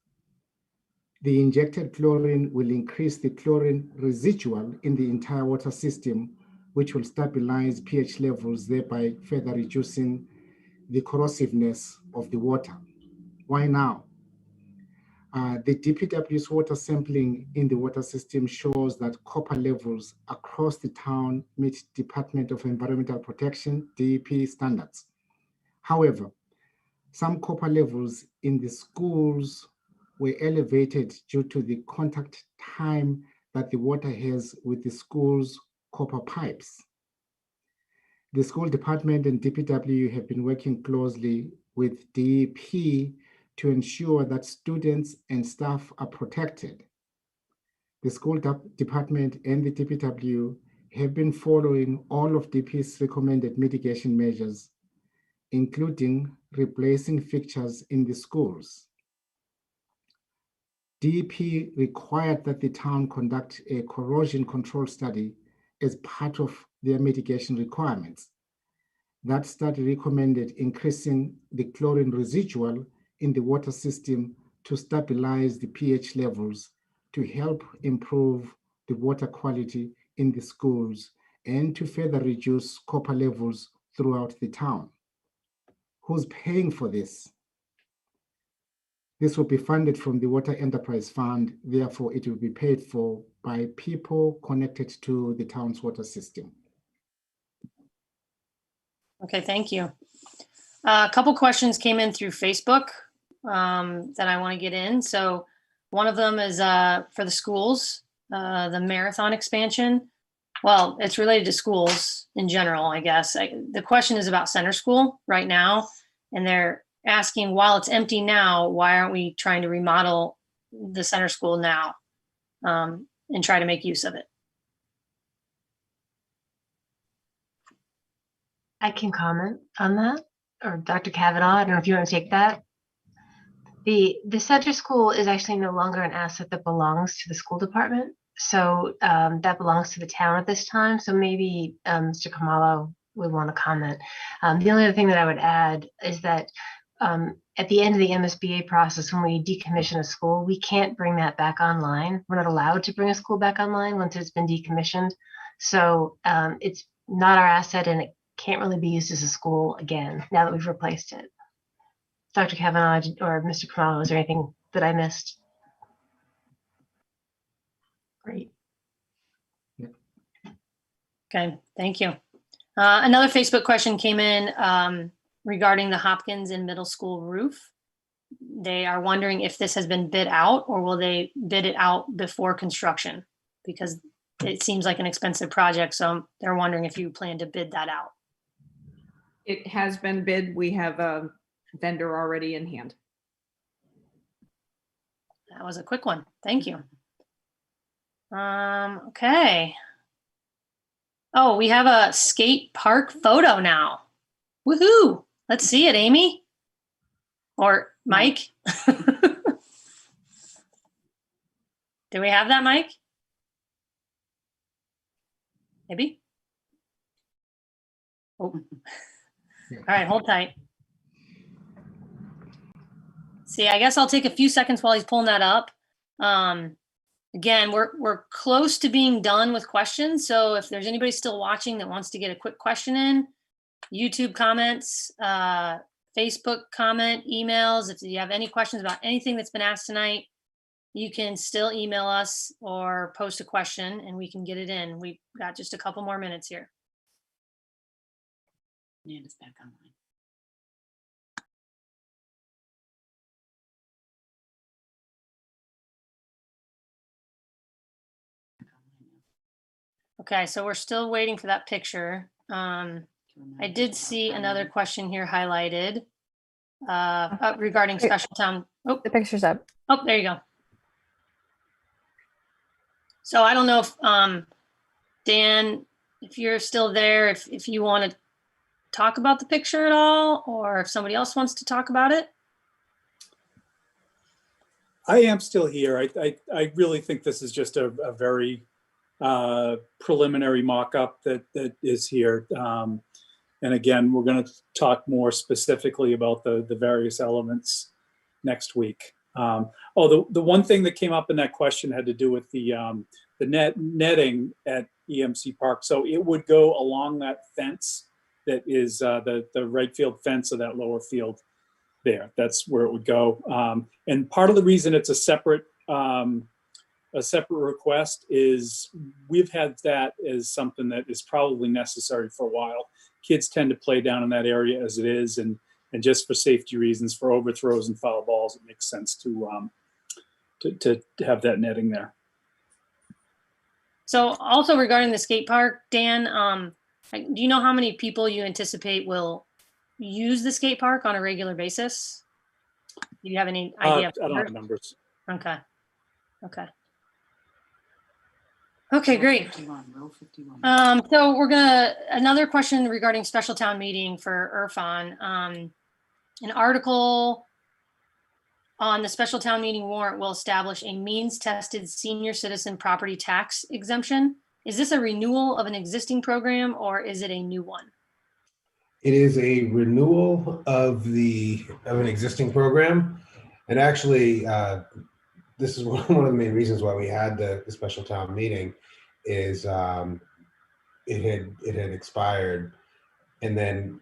The injected chlorine will increase the chlorine residual in the entire water system, which will stabilize pH levels, thereby further reducing the corrosiveness of the water. Why now? The DPW's water sampling in the water system shows that copper levels across the town meet Department of Environmental Protection, DEP standards. However, some copper levels in the schools were elevated due to the contact time that the water has with the school's copper pipes. The school department and DPW have been working closely with DEP to ensure that students and staff are protected. The school department and the DPW have been following all of DEP's recommended mitigation measures, including replacing fixtures in the schools. DEP required that the town conduct a corrosion control study as part of their mitigation requirements. That study recommended increasing the chlorine residual in the water system to stabilize the pH levels to help improve the water quality in the schools and to further reduce copper levels throughout the town. Who's paying for this? This will be funded from the Water Enterprise Fund. Therefore, it will be paid for by people connected to the town's water system. Okay, thank you. A couple questions came in through Facebook that I want to get in. So one of them is for the schools, the marathon expansion. Well, it's related to schools in general, I guess. The question is about center school right now, and they're asking, while it's empty now, why aren't we trying to remodel the center school now and try to make use of it? I can comment on that, or Dr. Kavanaugh, I don't know if you want to take that. The center school is actually no longer an asset that belongs to the school department. So that belongs to the town at this time. So maybe Mr. Kamalo would want to comment. The only other thing that I would add is that at the end of the MSBA process, when we decommission a school, we can't bring that back online. We're not allowed to bring a school back online once it's been decommissioned. So it's not our asset and it can't really be used as a school again now that we've replaced it. Dr. Kavanaugh or Mr. Kamalo, is there anything that I missed? Great. Okay, thank you. Another Facebook question came in regarding the Hopkins and middle school roof. They are wondering if this has been bid out or will they bid it out before construction? Because it seems like an expensive project. So they're wondering if you plan to bid that out. It has been bid. We have a vendor already in hand. That was a quick one. Thank you. Okay. Oh, we have a skate park photo now. Woohoo! Let's see it, Amy. Or Mike. Do we have that, Mike? Maybe. Oh. All right, hold tight. See, I guess I'll take a few seconds while he's pulling that up. Again, we're close to being done with questions. So if there's anybody still watching that wants to get a quick question in, YouTube comments, Facebook comment, emails, if you have any questions about anything that's been asked tonight, you can still email us or post a question and we can get it in. We've got just a couple more minutes here. Nanda's back online. Okay, so we're still waiting for that picture. I did see another question here highlighted regarding special town. Oh, The picture's up. oh, there you go. So I don't know if Dan, if you're still there, if you want to talk about the picture at all, or if somebody else wants to talk about it. I am still here. I really think this is just a very preliminary mock-up that is here. And again, we're going to talk more specifically about the various elements next week. The one thing that came up in that question had to do with the netting at EMC Park. So it would go along that fence that is the right field fence of that lower field there. That's where it would go. And part of the reason it's a separate request is we've had that as something that is probably necessary for a while. Kids tend to play down in that area as it is, and just for safety reasons, for overthrows and foul balls, it makes sense to have that netting there. So also regarding the skate park, Dan, do you know how many people you anticipate will use the skate park on a regular basis? Do you have any idea? I don't have numbers. Okay. Okay. Okay, great. So we're another question regarding special town meeting for Irfan. An article on the special town meeting warrant will establish a means tested senior citizen property tax exemption. Is this a renewal of an existing program or is it a new one? It is a renewal of an existing program. And actually, this is one of the main reasons why we had the special town meeting is it had expired, and then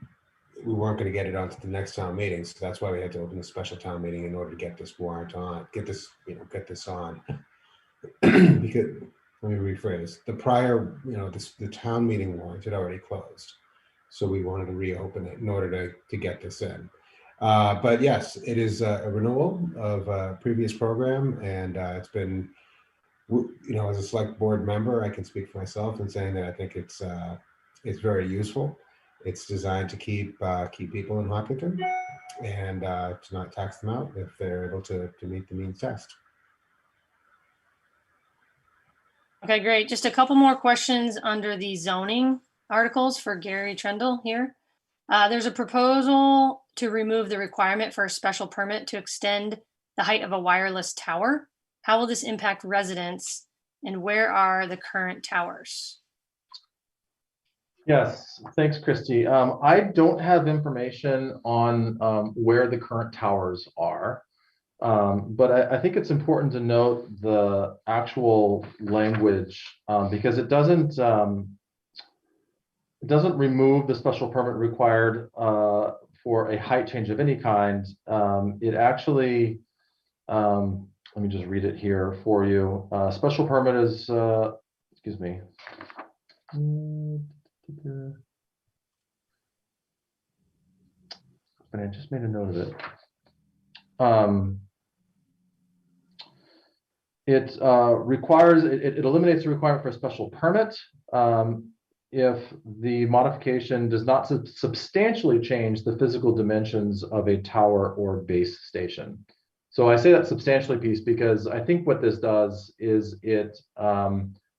we weren't going to get it onto the next town meeting. So that's why we had to open the special town meeting in order to get this warrant on, get this on. Because, let me rephrase, the prior, the town meeting warrant had already closed. So we wanted to reopen it in order to get this in. But yes, it is a renewal of a previous program, and it's been, as a select board member, I can speak for myself in saying that I think it's very useful. It's designed to keep people in Hopkinton and to not tax them out if they're able to meet the means test. Okay, great. Just a couple more questions under the zoning articles for Gary Trendle here. There's a proposal to remove the requirement for a special permit to extend the height of a wireless tower. How will this impact residents, and where are the current towers? Yes, thanks, Christy. I don't have information on where the current towers are, but I think it's important to note the actual language because it doesn't remove the special permit required for a height change of any kind. It actually, let me just read it here for you. Special permit is, excuse me. But I just made a note of it. It requires, it eliminates the requirement for a special permit if the modification does not substantially change the physical dimensions of a tower or base station. So I say that substantially piece because I think what this does is it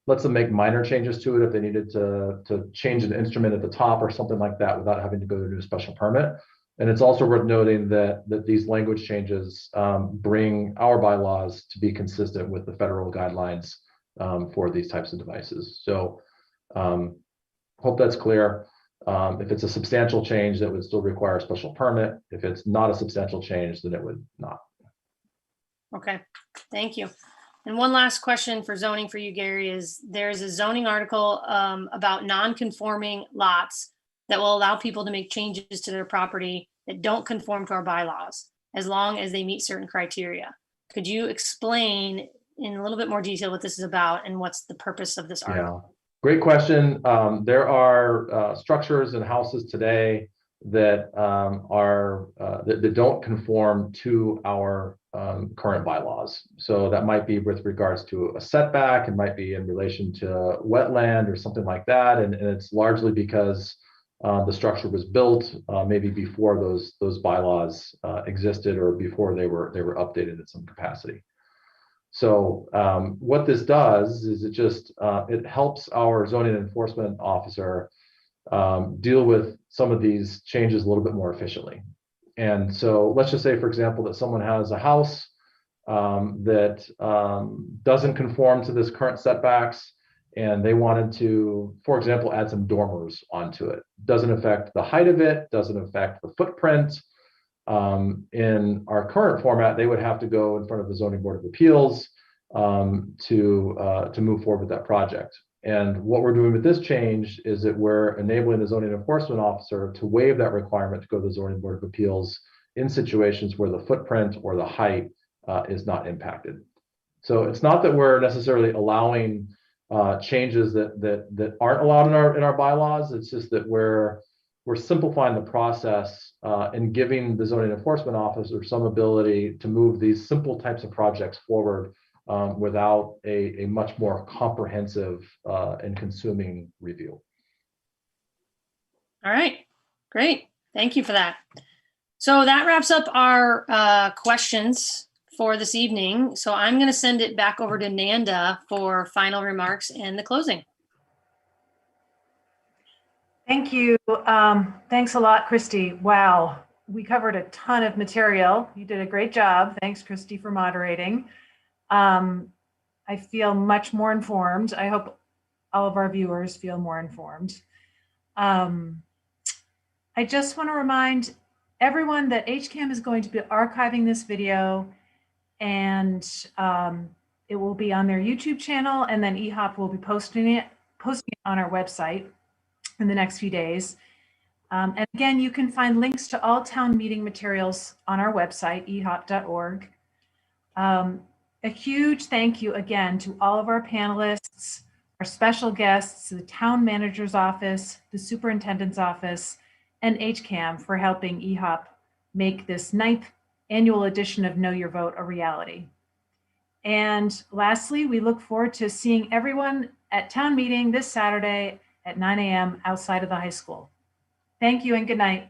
lets them make minor changes to it if they needed to change an instrument at the top or something like that without having to go to a special permit. And it's also worth noting that these language changes bring our bylaws to be consistent with the federal guidelines for these types of devices. So hope that's clear. If it's a substantial change, that would still require a special permit. If it's not a substantial change, then it would not. Okay, thank you. And one last question for zoning for you, Gary, is there's a zoning article about non-conforming lots that will allow people to make changes to their property that don't conform to our bylaws, as long as they meet certain criteria. Could you explain in a little bit more detail what this is about and what's the purpose of this article? Yeah, great question. There are structures and houses today that that don't conform to our current bylaws. So that might be with regards to a setback, it might be in relation to wetland or something like that. And it's largely because the structure was built maybe before those bylaws existed or before they were updated in some capacity. So what this does is it helps our zoning enforcement officer deal with some of these changes a little bit more efficiently. And so let's just say, for example, that someone has a house that doesn't conform to this current setbacks, and they wanted to, for example, add some dormers onto it. Doesn't affect the height of it, doesn't affect the footprint. In our current format, they would have to go in front of the Zoning Board of Appeals to move forward with that project. And what we're doing with this change is that we're enabling the zoning enforcement officer to waive that requirement to go to the Zoning Board of Appeals in situations where the footprint or the height is not impacted. So it's not that we're necessarily allowing changes that aren't allowed in our bylaws. It's just that we're simplifying the process and giving the zoning enforcement officer some ability to move these simple types of projects forward without a much more comprehensive and consuming review. All right, great. Thank you for that. So that wraps up our questions for this evening. So I'm going to send it back over to Nanda for final remarks and the closing. Thank you. Thanks a lot, Christy. Wow, we covered a ton of material. You did a great job. Thanks, Christy, for moderating. I feel much more informed. I hope all of our viewers feel more informed. I just want to remind everyone that HCAM is going to be archiving this video, and it will be on their YouTube channel, and then eHop will be posting it on our website in the next few days. And again, you can find links to all town meeting materials on our website, ehop.org. A huge thank you again to all of our panelists, our special guests, the town manager's office, the superintendent's office, and HCAM for helping eHop make this 9th annual edition of Know Your Vote a reality. And lastly, we look forward to seeing everyone at town meeting this Saturday at 9 a.m. outside of the high school. Thank you and good night.